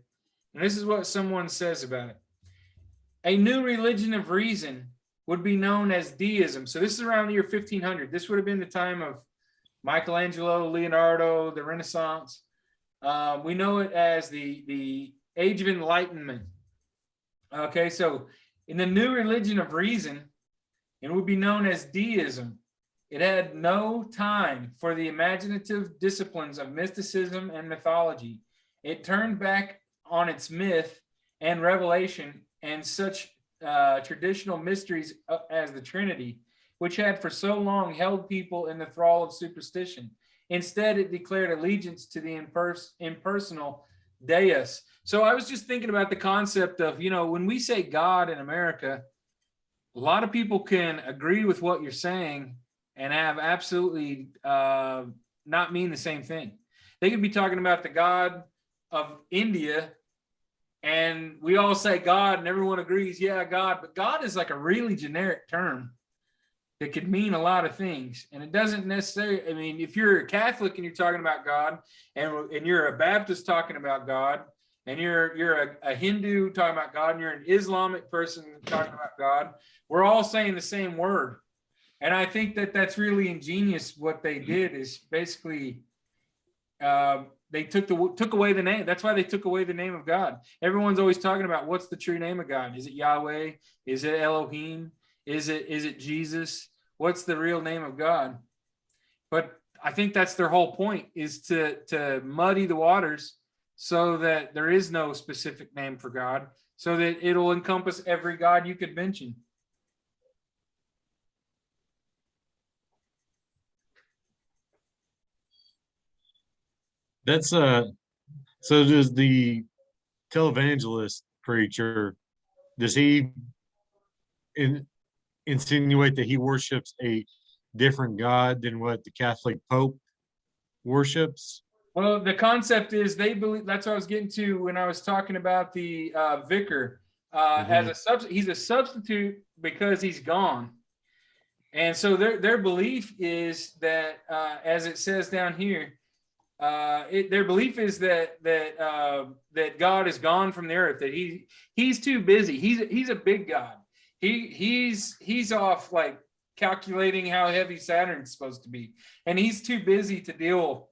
and this is what someone says about it. A new religion of reason would be known as deism. So this is around the year 1500. This would have been the time of Michelangelo, Leonardo, the Renaissance. We know it as the Age of Enlightenment. Okay, so in the new religion of reason, it would be known as deism. It had no time for the imaginative disciplines of mysticism and mythology. It turned back on its myth and revelation and such traditional mysteries as the Trinity, which had for so long held people in the thrall of superstition. Instead, it declared allegiance to the impersonal Deus. So I was just thinking about the concept of, when we say God in America, a lot of people can agree with what you're saying and have absolutely not mean the same thing. They could be talking about the God of India, and we all say God, and everyone agrees, yeah, God. But God is like a really generic term that could mean a lot of things. And it doesn't necessarily, if you're a Catholic and you're talking about God, and you're a Baptist talking about God, and you're a Hindu talking about God, and you're an Islamic person talking about God, we're all saying the same word. And I think that that's really ingenious. What they did is basically they took away the name. That's why they took away the name of God. Everyone's always talking about what's the true name of God. Is it Yahweh? Is it Elohim? Is it Jesus? What's the real name of God? But I think that's their whole point, is to muddy the waters so that there is no specific name for God, so that it'll encompass every God you could mention. That's so does the televangelist preacher, does he insinuate that he worships a different God than what the Catholic Pope worships? Well, the concept is they believe, that's what I was getting to when I was talking about the vicar. He's a substitute because he's gone. And so their belief is that, as it says down here, their belief is that God is gone from the earth, that he's too busy. He's a big God. He's off like calculating how heavy Saturn's supposed to be, and he's too busy to deal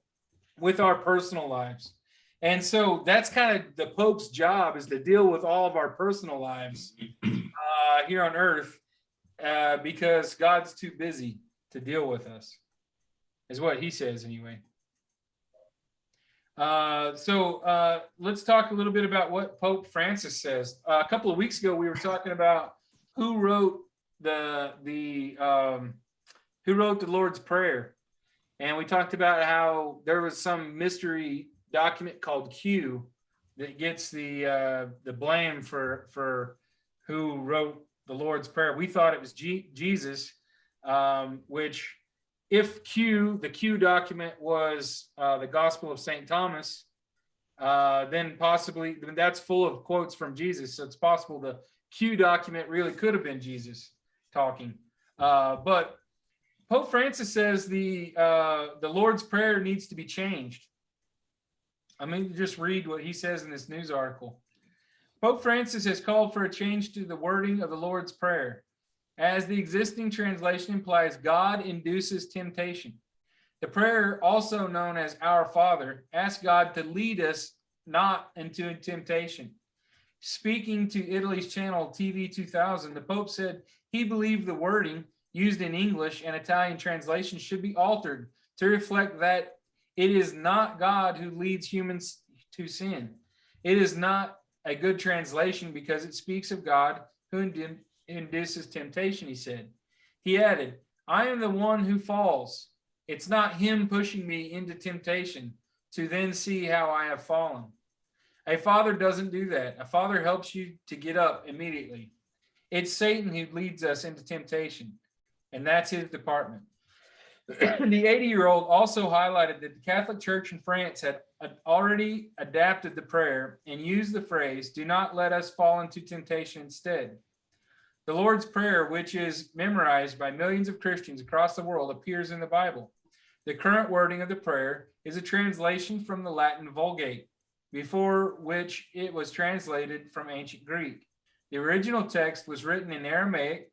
with our personal lives. And so that's kind of the Pope's job, is to deal with all of our personal lives here on earth, because God's too busy to deal with us, is what he says anyway. So let's talk a little bit about what Pope Francis says. A couple of weeks ago, we were talking about who wrote the Lord's Prayer, and we talked about how there was some mystery document called Q that gets the blame for who wrote the Lord's Prayer. We thought it was Jesus, which, if the Q document was the Gospel of St. Thomas, then that's full of quotes from Jesus. So it's possible the Q document really could have been Jesus talking. But Pope Francis says the Lord's Prayer needs to be changed. I'm going to just read what he says in this news article. Pope Francis has called for a change to the wording of the Lord's Prayer, as the existing translation implies God induces temptation. The prayer, also known as Our Father, asks God to lead us not into temptation. Speaking to Italy's channel TV 2000, the Pope said he believed the wording used in English and Italian translation should be altered to reflect that it is not God who leads humans to sin. It is not a good translation because it speaks of God who induces temptation, he said. He added, I am the one who falls. It's not him pushing me into temptation to then see how I have fallen. A father doesn't do that. A father helps you to get up immediately. It's Satan who leads us into temptation, and that's his department. The 80-year-old also highlighted that the Catholic Church in France had already adapted the prayer and used the phrase, do not let us fall into temptation instead. The Lord's Prayer, which is memorized by millions of Christians across the world, appears in the Bible. The current wording of the prayer is a translation from the Latin Vulgate, before which it was translated from ancient Greek. The original text was written in Aramaic,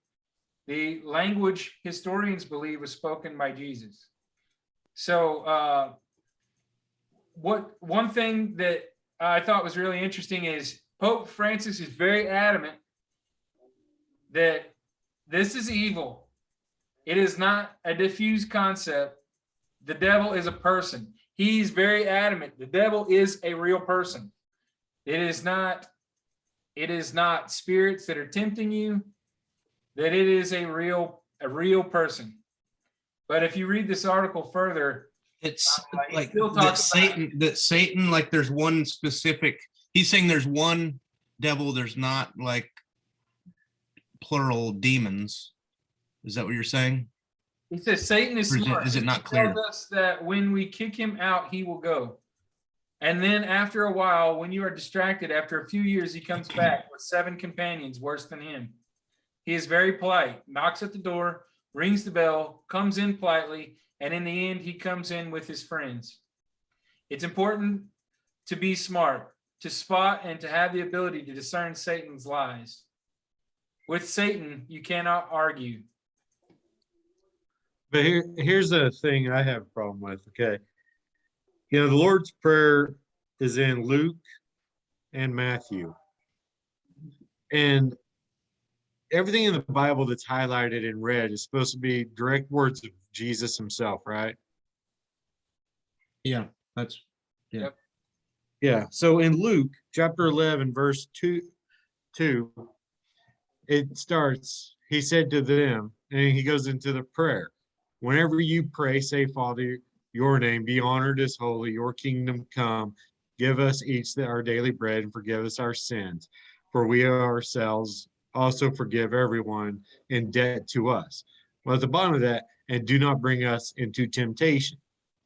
the language historians believe was spoken by Jesus. So one thing that I thought was really interesting is Pope Francis is very adamant that this is evil. It is not a diffuse concept. The devil is a person. He's very adamant. The devil is a real person. It is not spirits that are tempting you, that it is a real person. But if you read this article further, it's like that Satan, like there's one specific, he's saying there's one devil, there's not like plural demons. Is that what you're saying? He says Satan is smart. Is it not clear? He tells us that when we kick him out, he will go. And then after a while, when you are distracted, after a few years, he comes back with 7 companions worse than him. He is very polite, knocks at the door, rings the bell, comes in politely, and in the end, he comes in with his friends. It's important to be smart, to spot and to have the ability to discern Satan's lies. With Satan, you cannot argue. But here's a thing I have a problem with, okay? The Lord's Prayer is in Luke and Matthew. And everything in the Bible that's highlighted in red is supposed to be direct words of Jesus himself, right? Yeah, that's Yeah. So in Luke chapter 11, verse 2, it starts, he said to them, and he goes into the prayer. Whenever you pray, say, Father, your name be honored as holy, your kingdom come. Give us each our daily bread and forgive us our sins. For we ourselves also forgive everyone in debt to us. Well, at the bottom of that, and do not bring us into temptation.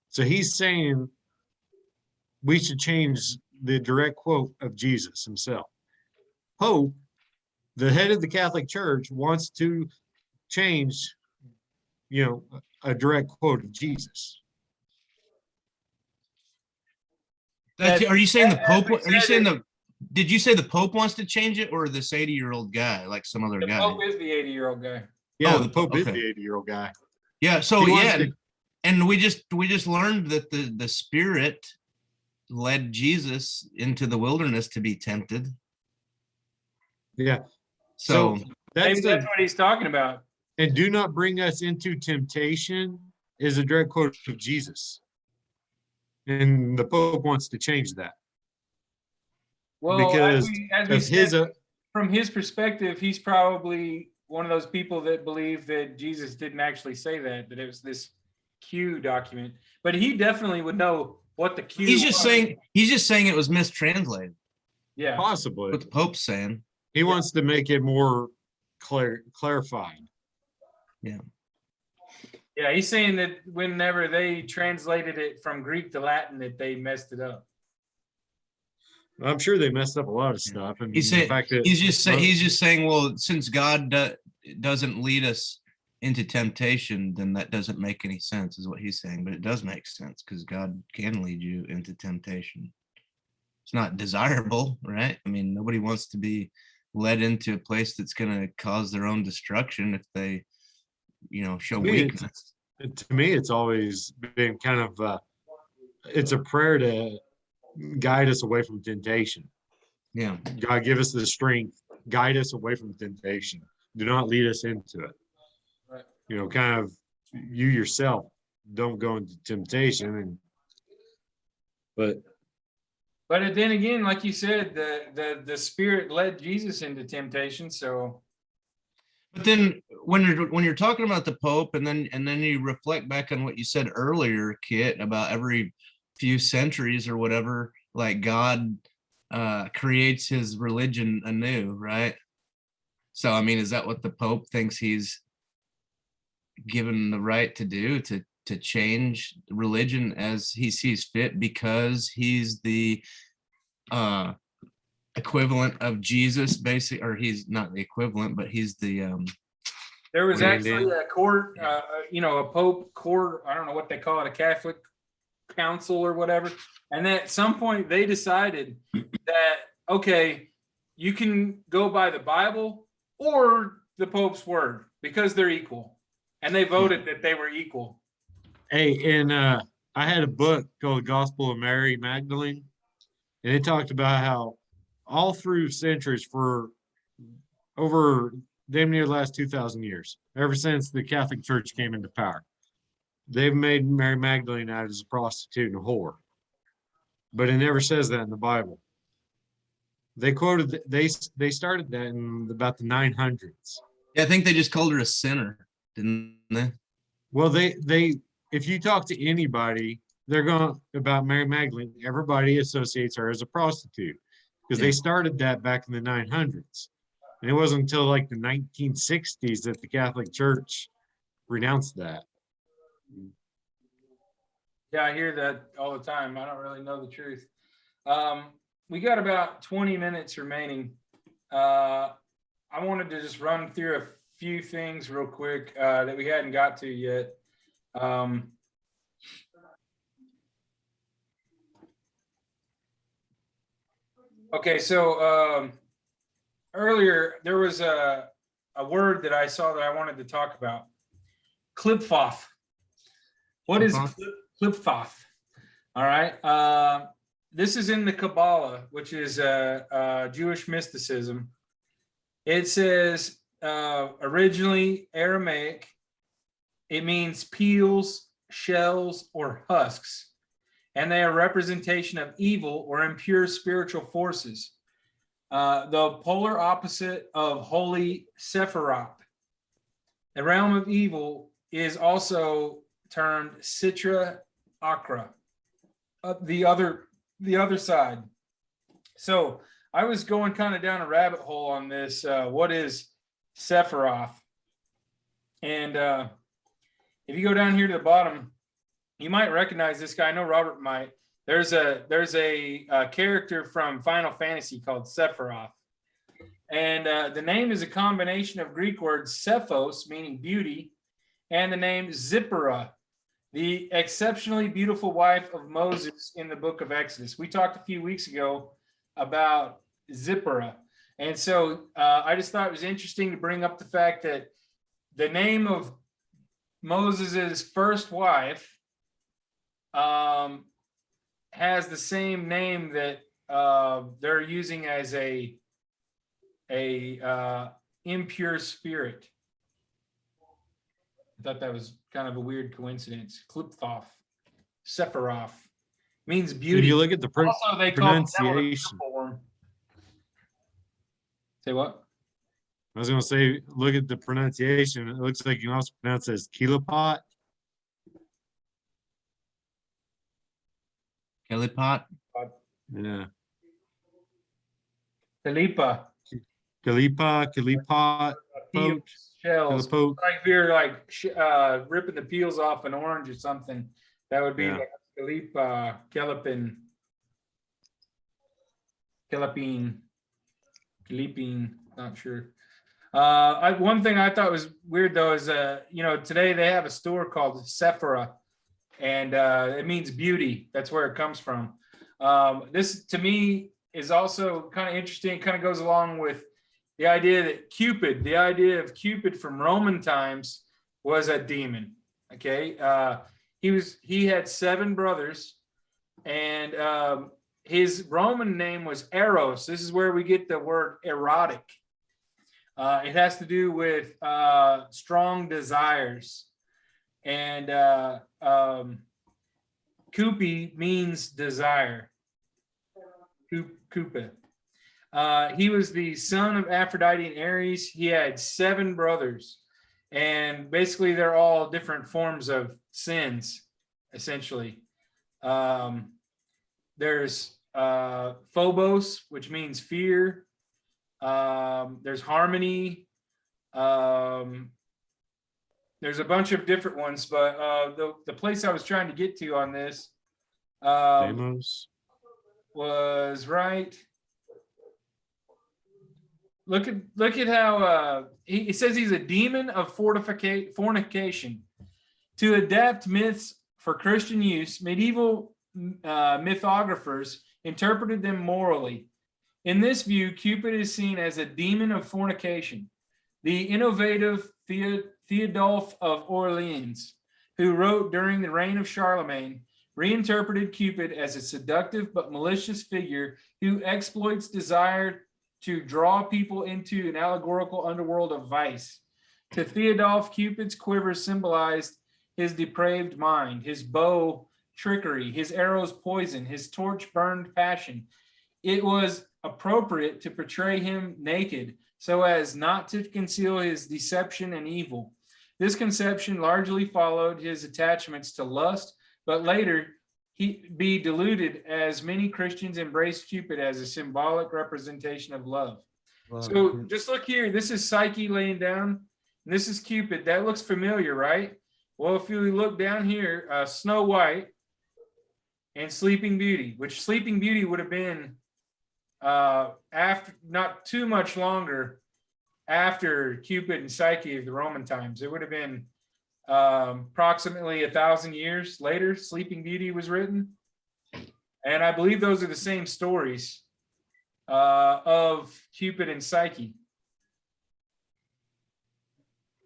So he's saying we should change the direct quote of Jesus himself. Pope, the head of the Catholic Church, wants to change, a direct quote of Jesus. Are you saying the Pope? Are you saying did you say the Pope wants to change it, or this 80-year-old guy, like some other guy? The Pope is the 80-year-old guy. Yeah, Oh, the Pope is okay. the 80-year-old guy. Yeah. So He wants yeah, to- and we just learned that the Spirit led Jesus into the wilderness to be tempted. Yeah. So Maybe that's what he's talking about. And do not bring us into temptation is a direct quote of Jesus. And the Pope wants to change that. Well, Because as we of his, said, from his perspective, he's probably one of those people that believe that Jesus didn't actually say that it was this Q document. But he definitely would know what the Q he's just was. saying it was mistranslated. Yeah. possibly, What the Pope's saying. he wants to make it more clarified. Yeah, he's saying that whenever they translated it from Greek to Latin, that they messed it up. I'm sure they messed up a lot of stuff. And He's the saying fact that he's just saying, well, since God doesn't lead us into temptation, then that doesn't make any sense, is what he's saying. But it does make sense because God can lead you into temptation. It's not desirable, right? I mean, nobody wants to be led into a place that's going to cause their own destruction if they, show weakness. to me, it's always been kind of, it's a prayer to guide us away from temptation. Yeah. God, give us the strength, guide us away from temptation. Do not lead us into it. Right. Kind of you yourself don't go into temptation. But then again, like you said, the Spirit led Jesus into temptation. So, But then when you're talking about the Pope, and then you reflect back on what you said earlier, Kit, about every few centuries or whatever, like God creates his religion anew, right? So I mean, is that what the Pope thinks he's given the right to do, to change religion as he sees fit, because he's the equivalent of Jesus, basically, or he's not the equivalent, but he's the there was actually a court, Yeah. a Pope court, I don't know what they call it, a Catholic council or whatever. And then at some point they decided that, okay, you can go by the Bible or the Pope's word because they're equal. And they voted that they were equal. hey, and I had a book called The Gospel of Mary Magdalene, and it talked about how all through centuries for over damn near the last 2,000 years, ever since the Catholic Church came into power, they've made Mary Magdalene out as a prostitute and a whore. But it never says that in the Bible. They quoted, they started that in about the 900s. Yeah, I think they just called her a sinner, didn't they? Well, they if you talk to anybody, they're going about Mary Magdalene, everybody associates her as a prostitute because they started that back in the 900s. And it wasn't until like the 1960s that the Catholic Church renounced that. Yeah, I hear that all the time. I don't really know the truth. We got about 20 minutes remaining. I wanted to just run through a few things real quick that we hadn't got to yet. Okay, so earlier there was a word that I saw that I wanted to talk about. Klipfoth. What is Klipfoth? All right. This is in the Kabbalah, which is Jewish mysticism. It says originally Aramaic, it means peels, shells, or husks, and they are a representation of evil or impure spiritual forces. The polar opposite of holy Sephiroth. The realm of evil is also termed Sitra Akra, the other side. So I was going kind of down a rabbit hole on this. What is Sephiroth? And if you go down here to the bottom, you might recognize this guy. I know Robert might. There's a character from Final Fantasy called Sephiroth. And the name is a combination of Greek words Sephos, meaning beauty, and the name Zipporah, the exceptionally beautiful wife of Moses in the book of Exodus. We talked a few weeks ago about Zipporah. And so I just thought it was interesting to bring up the fact that the name of Moses's first wife has the same name that they're using as a impure spirit. I thought that was kind of a weird coincidence. Klipthoth, Sephiroth means beauty. If you look at the Also, they call it pronunciation. form. Say what? I was going to say, look at the pronunciation. It looks like you can also pronounce it as kilopot. Kellypot. Yeah. Kalipa. Kalipot, Peels, shells. Kilipote. Like if you're like ripping the peels off an orange or something, that would be Yeah. like Kalipa, Kelipin, not sure. One thing I thought was weird though is today they have a store called Sephora, and it means beauty. That's where it comes from. This to me is also kind of interesting. It kind of goes along with the idea of Cupid from Roman times was a demon. Okay. He had 7 brothers, and his Roman name was Eros. This is where we get the word erotic. It has to do with strong desires. And Kupi means desire. Kupa. He was the son of Aphrodite and Ares. He had 7 brothers, and basically they're all different forms of sins, essentially. There's Phobos, which means fear. There's Harmony. There's a bunch of different ones, but the place I was trying to get to on this was right. Look at how he says he's a demon of fornication. To adapt myths for Christian use, medieval mythographers interpreted them morally. In this view, Cupid is seen as a demon of fornication. The innovative Theodulf of Orleans, who wrote during the reign of Charlemagne, reinterpreted Cupid as a seductive but malicious figure who exploits desire to draw people into an allegorical underworld of vice. To Theodulf, Cupid's quiver symbolized his depraved mind, his bow trickery, his arrows poison, his torch burned passion. It was appropriate to portray him naked so as not to conceal his deception and evil. This conception largely followed his attachments to lust, but later he be diluted as many Christians embraced Cupid as a symbolic representation of love. So just look here. This is Psyche laying down, and this is Cupid. That looks familiar, right? Well, if you look down here, Snow White and Sleeping Beauty, which Sleeping Beauty would have been after, not too much longer after Cupid and Psyche of the Roman times. It would have been approximately 1,000 years later, Sleeping Beauty was written. And I believe those are the same stories of Cupid and Psyche.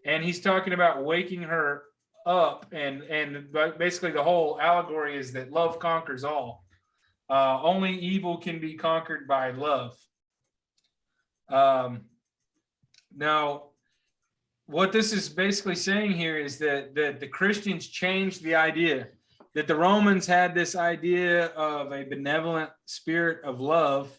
And he's talking about waking her up, and basically the whole allegory is that love conquers all. Only evil can be conquered by love. Now, what this is basically saying here is that the Christians changed the idea, that the Romans had this idea of a benevolent spirit of love,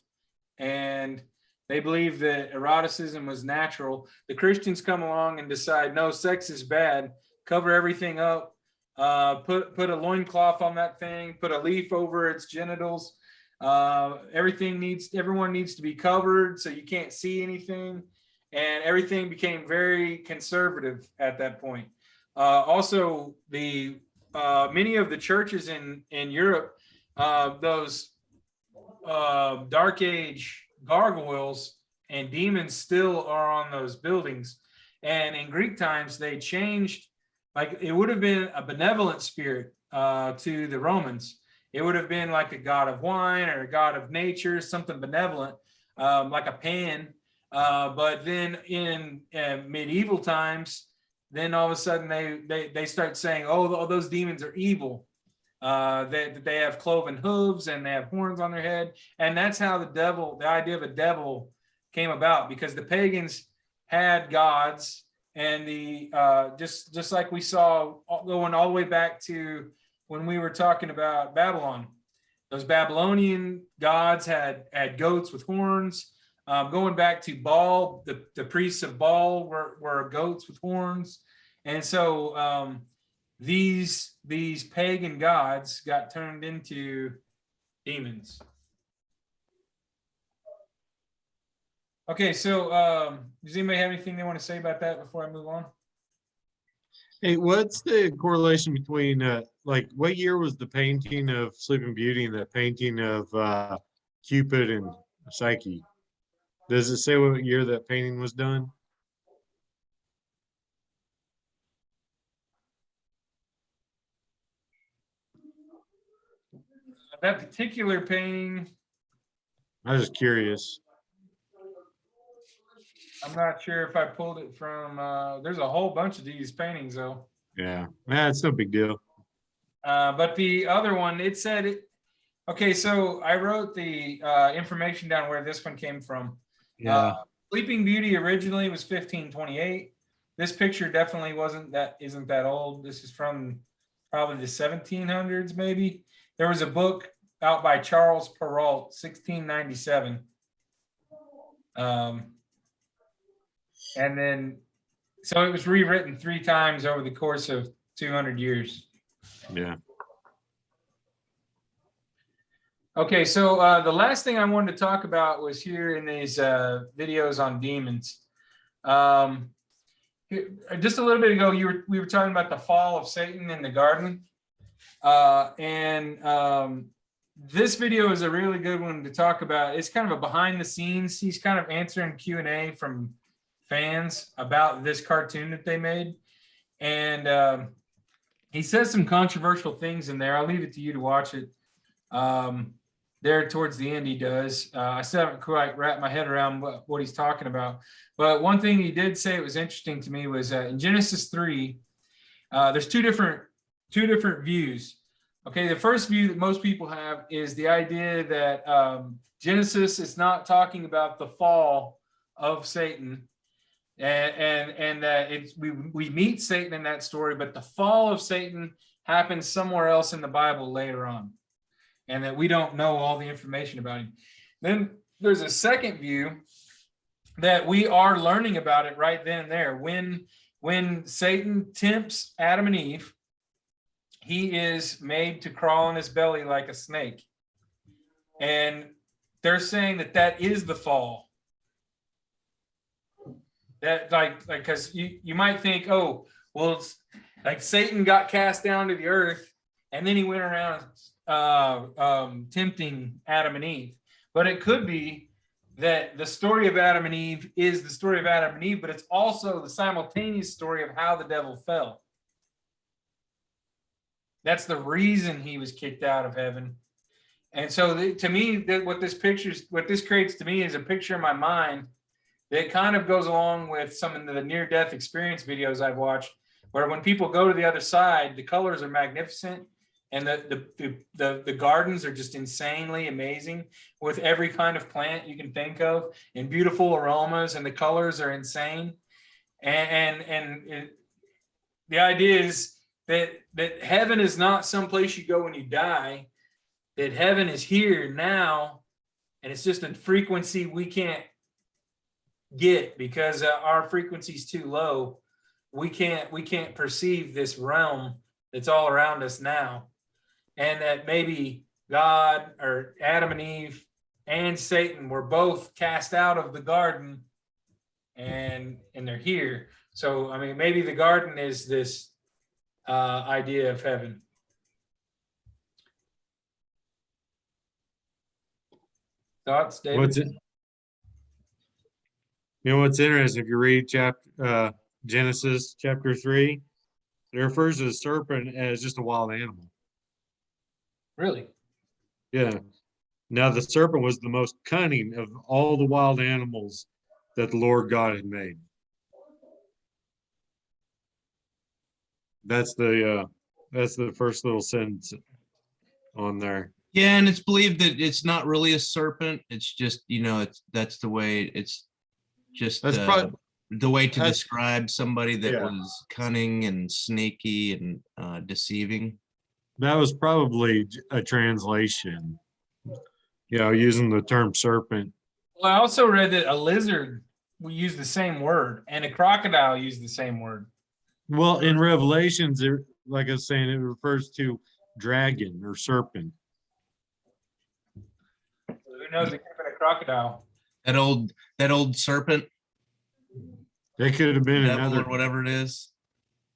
and they believed that eroticism was natural. The Christians come along and decide, no, sex is bad, cover everything up, put a loincloth on that thing, put a leaf over its genitals. Everyone needs to be covered so you can't see anything. And everything became very conservative at that point. Also, many of the churches in Europe, those Dark Age gargoyles and demons still are on those buildings. And in Greek times, they changed, like it would have been a benevolent spirit to the Romans. It would have been like a god of wine or a god of nature, something benevolent, like a Pan. But then in medieval times, then all of a sudden they start saying, oh, those demons are evil. They have cloven hooves and they have horns on their head. And that's how the idea of a devil came about, because the pagans had gods, and just like we saw going all the way back to when we were talking about Babylon, those Babylonian gods had goats with horns. Going back to Baal, the priests of Baal were goats with horns. And so these pagan gods got turned into demons. Okay, so does anybody have anything they want to say about that before I move on? Hey, what's the correlation between like what year was the painting of Sleeping Beauty and the painting of Cupid and Psyche? Does it say what year that painting was done? That particular painting, I was just curious. I'm not sure if I pulled it from, there's a whole bunch of these paintings though. Yeah, it's no big deal. But the other one, it said it. Okay, so I wrote the information down where this one came from. Yeah. Sleeping Beauty originally was 1528. This picture definitely isn't that old. This is from probably the 1700s, maybe. There was a book out by Charles Perrault, 1697. And then, so it was rewritten 3 times over the course of 200 years. Yeah. Okay, so the last thing I wanted to talk about was here in these videos on demons. Just a little bit ago, we were talking about the fall of Satan in the garden. This video is a really good one to talk about. It's kind of a behind the scenes. He's kind of answering Q&A from fans about this cartoon that they made. And he says some controversial things in there. I'll leave it to you to watch it. There towards the end he does. I still haven't quite wrapped my head around what he's talking about. But one thing he did say it was interesting to me was in Genesis 3, there's two different views. Okay, the first view that most people have is the idea that Genesis is not talking about the fall of Satan, and that we meet Satan in that story, but the fall of Satan happens somewhere else in the Bible later on, and that we don't know all the information about him. Then there's a second view that we are learning about it right then and there. When Satan tempts Adam and Eve, he is made to crawl on his belly like a snake. And they're saying that is the fall. That because you might think, oh, well, it's like Satan got cast down to the earth and then he went around tempting Adam and Eve. But it could be that the story of Adam and Eve is the story of Adam and Eve, but it's also the simultaneous story of how the devil fell. That's the reason he was kicked out of heaven. And so to me, what this creates to me is a picture in my mind that kind of goes along with some of the near-death experience videos I've watched, where when people go to the other side, the colors are magnificent, and the gardens are just insanely amazing with every kind of plant you can think of, and beautiful aromas, and the colors are insane. The idea is that heaven is not someplace you go when you die, that heaven is here now, and it's just a frequency we can't get because our frequency is too low. We can't perceive this realm that's all around us now, and that maybe God or Adam and Eve and Satan were both cast out of the garden, and they're here. So I mean, maybe the garden is this idea of heaven. Thoughts, David? What's it? You know what's interesting? If you read Genesis chapter 3, it refers to the serpent as just a wild animal. Really? Yeah. Now the serpent was the most cunning of all the wild animals that the Lord God had made. That's the first little sentence on there. Yeah, and it's believed that it's not really a serpent. It's just, that's the way it's just That's probably the way to that's- describe somebody that Yeah. was cunning and sneaky and deceiving. That was probably a translation, using the term serpent. Well, I also read that a lizard will use the same word, and a crocodile use the same word. Well, in Revelations, like I was saying, it refers to dragon or serpent. Who knows? It could have been a crocodile. That old serpent, It could have been devil, another, or whatever it is.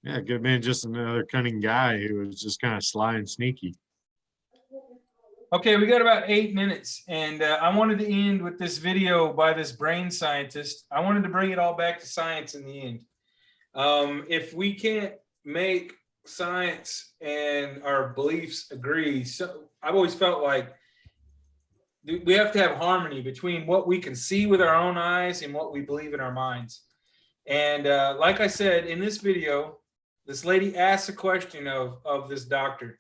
yeah, it could have been just another cunning guy who was just kind of sly and sneaky. Okay, we got about 8 minutes, and I wanted to end with this video by this brain scientist. I wanted to bring it all back to science in the end. If we can't make science and our beliefs agree, so I've always felt like we have to have harmony between what we can see with our own eyes and what we believe in our minds. And like I said, in this video, this lady asked a question of this doctor.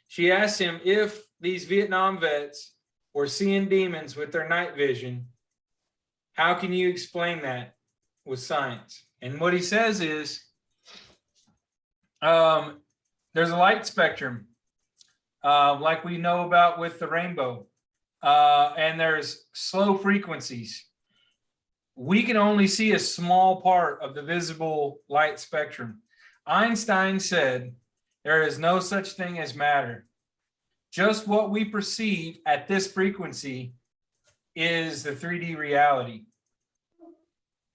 She asked him if these Vietnam vets were seeing demons with their night vision, how can you explain that with science? And what he says is, there's a light spectrum, like we know about with the rainbow, and there's slow frequencies. We can only see a small part of the visible light spectrum. Einstein said, there is no such thing as matter. Just what we perceive at this frequency is the 3D reality.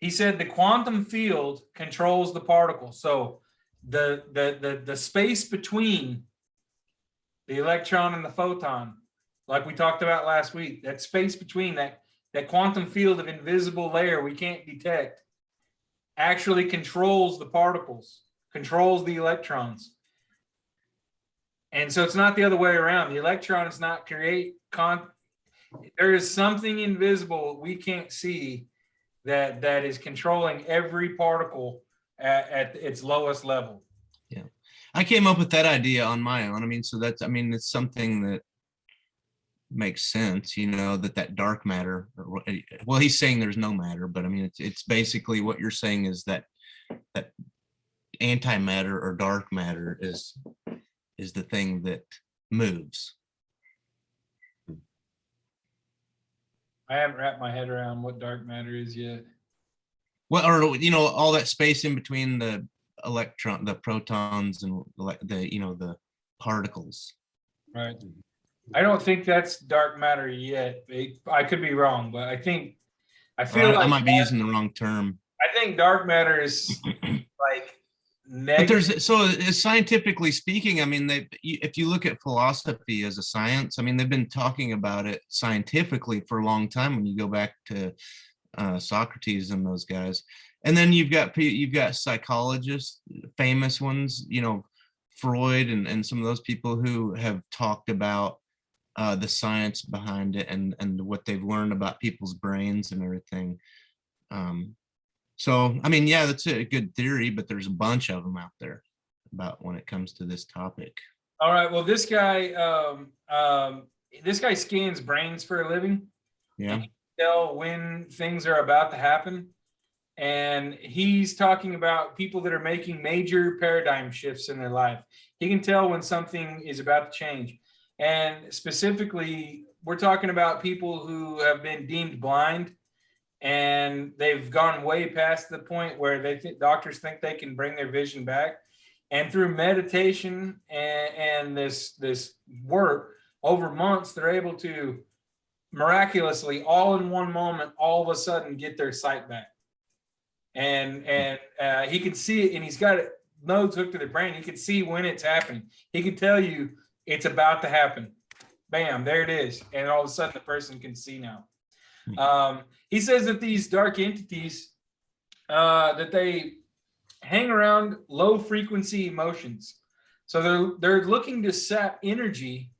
He said the quantum field controls the particle. So the space between the electron and the photon, like we talked about last week, that space between that quantum field of invisible layer we can't detect actually controls the particles, controls the electrons. And so it's not the other way around. The electron is not there is something invisible we can't see that is controlling every particle at its lowest level. Yeah, I came up with that idea on my own. It's something that makes sense, that dark matter, well, he's saying there's no matter, but it's basically what you're saying is that antimatter or dark matter is the thing that moves. I haven't wrapped my head around what dark matter is yet. Well, or all that space in between the electron, the protons, and the particles. Right. I don't think that's dark matter yet. I could be wrong, but I feel like I might be using the wrong term. I think dark matter is like But so scientifically speaking, if you look at philosophy as a science, they've been talking about it scientifically for a long time. When you go back to Socrates and those guys, and then you've got psychologists, famous ones, Freud and some of those people who have talked about the science behind it and what they've learned about people's brains and everything. So, I mean, yeah, that's a good theory, but there's a bunch of them out there about when it comes to this topic. All right. Well, this guy scans brains for a living. Yeah. Tell when things are about to happen. And he's talking about people that are making major paradigm shifts in their life. He can tell when something is about to change. And specifically, we're talking about people who have been deemed blind, and they've gone way past the point where doctors think they can bring their vision back. And through meditation and this work over months, they're able to miraculously, all in one moment, all of a sudden get their sight back. And he can see it, and he's got nodes hooked to the brain. He can see when it's happening. He can tell you it's about to happen. Bam, there it is. And all of a sudden the person can see now. He says that these dark entities, that they hang around low frequency emotions. So they're looking to sap energy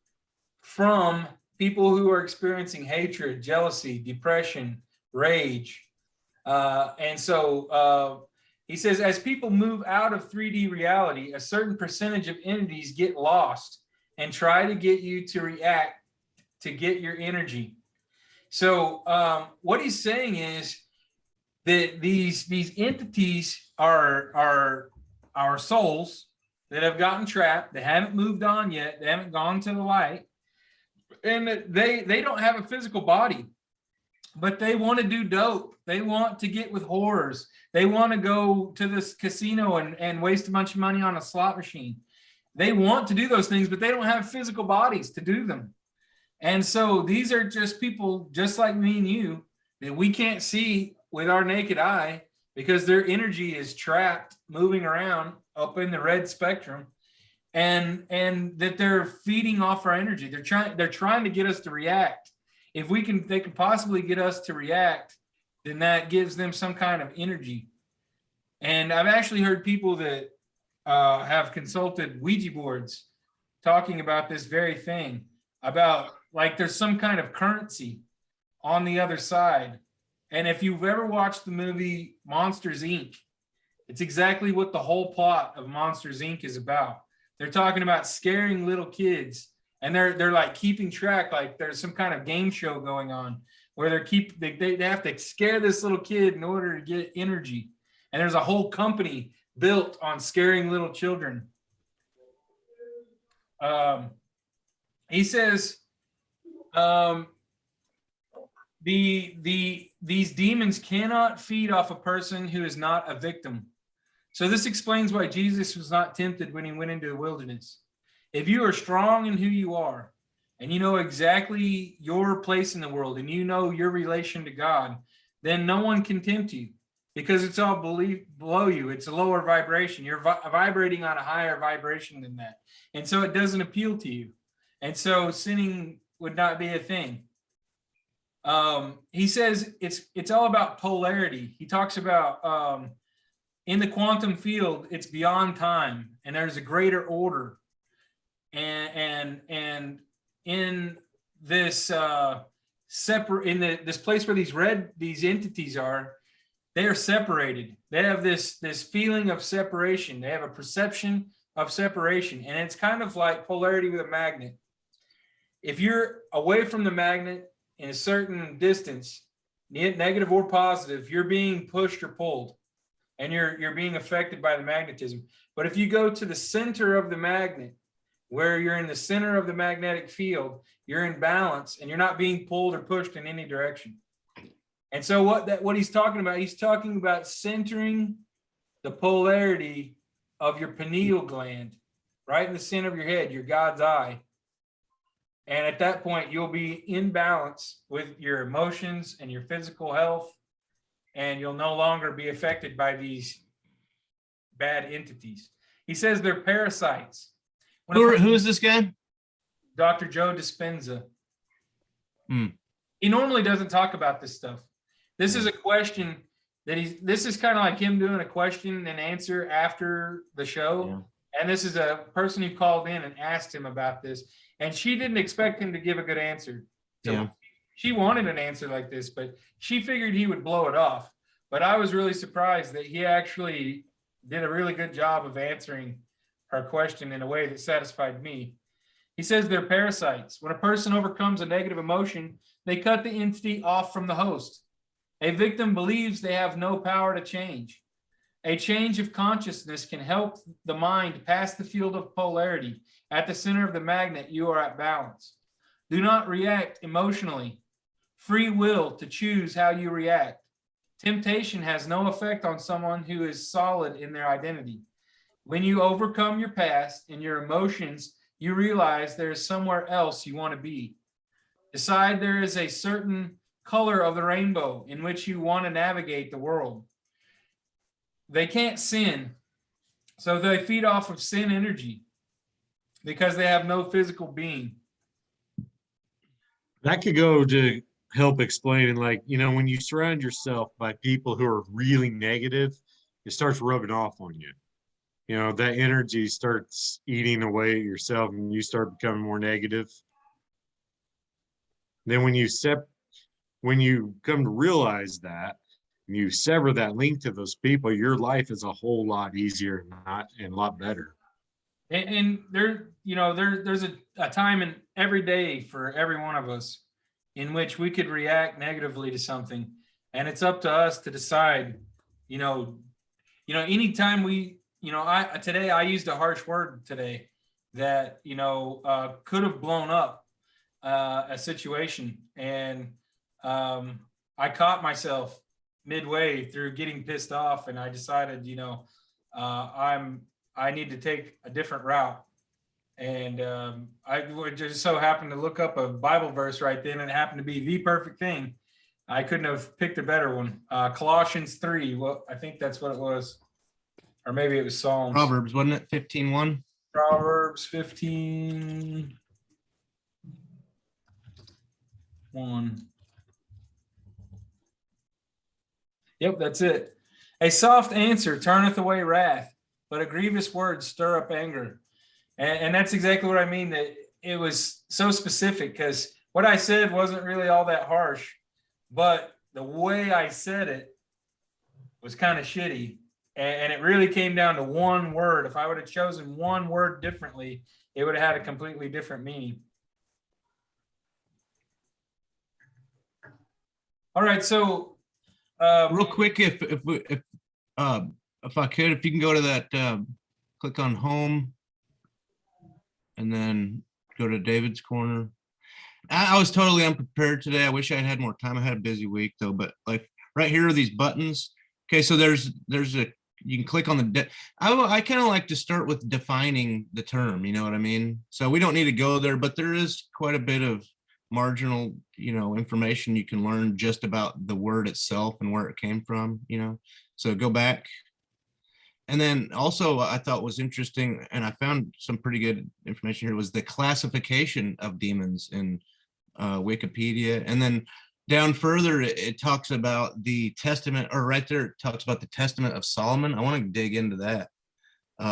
from people who are experiencing hatred, jealousy, depression, rage. And so he says, as people move out of 3D reality, a certain percentage of entities get lost and try to get you to react to get your energy. So what he's saying is that these entities are our souls that have gotten trapped. They haven't moved on yet. They haven't gone to the light. And they don't have a physical body, but they want to do dope. They want to get with whores. They want to go to this casino and waste a bunch of money on a slot machine. They want to do those things, but they don't have physical bodies to do them. And so these are just people just like me and you that we can't see with our naked eye because their energy is trapped, moving around up in the red spectrum, and that they're feeding off our energy. They're trying to get us to react. If they can possibly get us to react, then that gives them some kind of energy. And I've actually heard people that have consulted Ouija boards talking about this very thing, about like there's some kind of currency on the other side. And if you've ever watched the movie Monsters, Inc., it's exactly what the whole plot of Monsters, Inc. is about. They're talking about scaring little kids, and they're like keeping track, like there's some kind of game show going on where they have to scare this little kid in order to get energy. And there's a whole company built on scaring little children. He says these demons cannot feed off a person who is not a victim. So this explains why Jesus was not tempted when he went into the wilderness. If you are strong in who you are, and you know exactly your place in the world, and you know your relation to God, then no one can tempt you because it's all below you. It's a lower vibration. You're vibrating on a higher vibration than that. And so it doesn't appeal to you. And so sinning would not be a thing. He says it's all about polarity. He talks about in the quantum field, it's beyond time, and there's a greater order. And in this this place where these entities are, they are separated. They have this feeling of separation. They have a perception of separation, and it's kind of like polarity with a magnet. If you're away from the magnet in a certain distance, negative or positive, you're being pushed or pulled, and you're being affected by the magnetism. But if you go to the center of the magnet, where you're in the center of the magnetic field, you're in balance and you're not being pulled or pushed in any direction. And so what he's talking about centering the polarity of your pineal gland right in the center of your head, your God's eye. And at that point, you'll be in balance with your emotions and your physical health, and you'll no longer be affected by these bad entities. He says they're parasites. Who is this guy? Dr. Joe Dispenza. He normally doesn't talk about this stuff. This is a question that this is kind of like him doing a question and answer after the show. Yeah. And this is a person who called in and asked him about this. And she didn't expect him to give a good answer. So she wanted an answer like this, but she figured he would blow it off. but I was really surprised that he actually did a really good job of answering her question in a way that satisfied me. He says they're parasites. When a person overcomes a negative emotion, they cut the entity off from the host. A victim believes they have no power to change. A change of consciousness can help the mind pass the field of polarity. At the center of the magnet, you are at balance. Do not react emotionally. Free will to choose how you react. Temptation has no effect on someone who is solid in their identity. When you overcome your past and your emotions, you realize there is somewhere else you want to be. Decide there is a certain color of the rainbow in which you want to navigate the world. They can't sin, so they feed off of sin energy because they have no physical being. That could go to help explain, like, you know, when you surround yourself by people who are really negative, it starts rubbing off on you. You know, that energy starts eating away at yourself and you start becoming more negative. Then when you come to realize that, and you sever that link to those people, your life is a whole lot easier and a lot better. And there, you know, there's a time in every day for every one of us in which we could react negatively to something. And it's up to us to decide, anytime we, today I used a harsh word today that, could have blown up a situation. And I caught myself midway through getting pissed off, and I decided, I need to take a different route. And I would just so happen to look up a Bible verse right then, and it happened to be the perfect thing. I couldn't have picked a better one. Colossians 3. Well, I think that's what it was. Or maybe it was Psalms. Proverbs, wasn't it? 15:1. Proverbs 15:1. Yep, that's it. A soft answer turneth away wrath, but a grievous word stir up anger. And that's exactly what I mean. That it was so specific, because what I said wasn't really all that harsh, but the way I said it was kind of shitty. And it really came down to one word. If I would have chosen one word differently, it would have had a completely different meaning. All right, so Real quick, if I could, if you can go to that, click on home, and then go to David's Corner. I was totally unprepared today. I wish I had more time. I had a busy week though, but like right here are these buttons. Okay, so there's you can click on the, I kind of like to start with defining the term, you know what I mean? So we don't need to go there, but there is quite a bit of marginal, information you can learn just about the word itself and where it came from, So go back. And then also I thought was interesting, and I found some pretty good information here, was the classification of demons in Wikipedia. And then down further, it talks about the Testament, or right there, it talks about the Testament of Solomon. I want to dig into that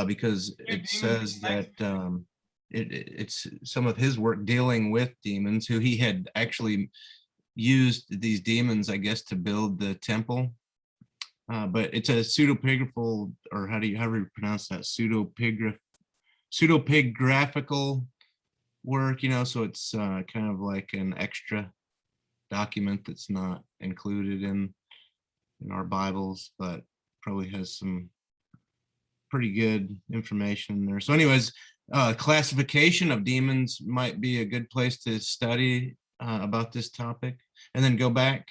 because it says that it's some of his work dealing with demons, who he had actually used these demons, I guess, to build the temple. But it's a pseudepigraphal, or how do you pronounce that? Pseudepigraphical work, so it's kind of like an extra document that's not included in our Bibles, but probably has some pretty good information in there. So anyways, classification of demons might be a good place to study about this topic. And then go back.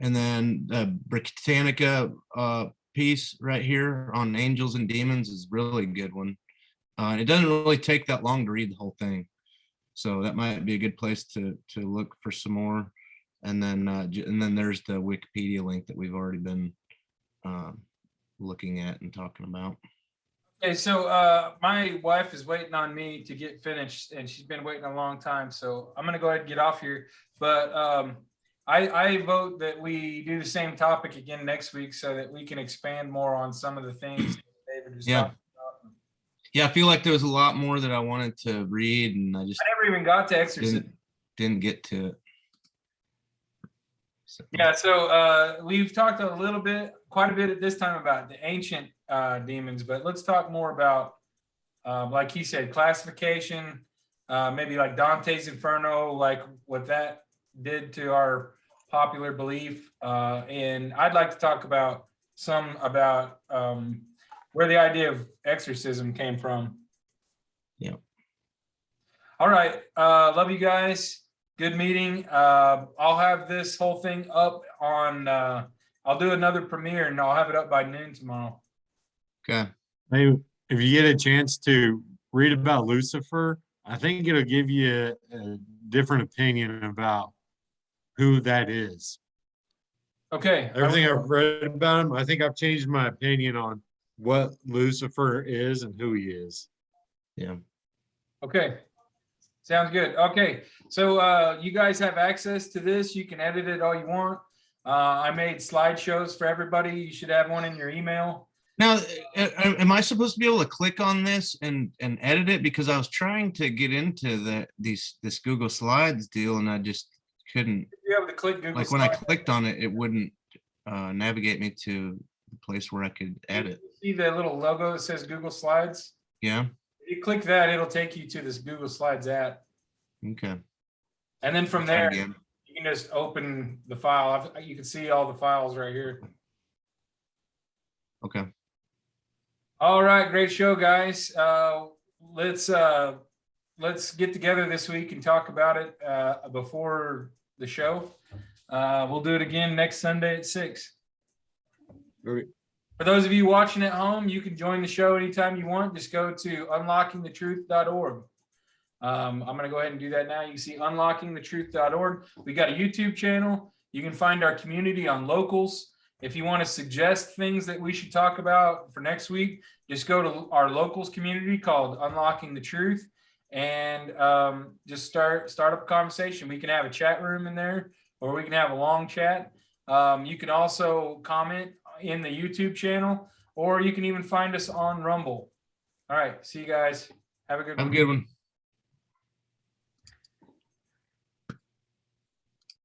And then the Britannica piece right here on angels and demons is really good one. It doesn't really take that long to read the whole thing. So that might be a good place to look for some more. And then there's the Wikipedia link that we've already been looking at and talking about. Okay, so my wife is waiting on me to get finished, and she's been waiting a long time. So I'm going to go ahead and get off here. But I vote that we do the same topic again next week so that we can expand more on some of the things that David was talking about. Yeah, I feel like there was a lot more that I wanted to read, and I never even got to exorcism. Didn't get to it. So, Yeah, so we've talked a little bit, quite a bit at this time about the ancient demons, but let's talk more about, like he said, classification, maybe like Dante's Inferno, like what that did to our popular belief. And I'd like to talk about where the idea of exorcism came from. Yeah. All right. Love you guys. Good meeting. I'll have this whole thing up on, I'll do another premiere and I'll have it up by noon tomorrow. okay. Hey, if you get a chance to read about Lucifer, I think it'll give you a different opinion about who that is. Okay. Everything I've read about him, I think I've changed my opinion on what Lucifer is and who he is. Yeah. Okay. Sounds good. Okay. So you guys have access to this. You can edit it all you want. I made slideshows for everybody. You should have one in your email. Now, am I supposed to be able to click on this and edit it? Because I was trying to get into this Google Slides deal and I just couldn't. You're able to click Google Like when I Slides. clicked on it, it wouldn't navigate me to the place where I could edit. See the little logo that says Google Slides? Yeah. If you click that, it'll take you to this Google Slides app. Okay. And then from Try it there, again. you can just open the file. You can see all the files right here. Okay. All right, great show, guys. Let's get together this week and talk about it before the show. We'll do it again next Sunday at 6. Okay. For those of you watching at home, you can join the show anytime you want. Just go to unlockingthetruth.org. I'm going to go ahead and do that now. You can see unlockingthetruth.org. We got a YouTube channel. You can find our community on Locals. If you want to suggest things that we should talk about for next week, just go to our Locals community called Unlocking the Truth and just start up a conversation. We can have a chat room in there, or we can have a long chat. You can also comment in the YouTube channel, or you can even find us on Rumble. All right. See you guys. Have a good one. Have a good one.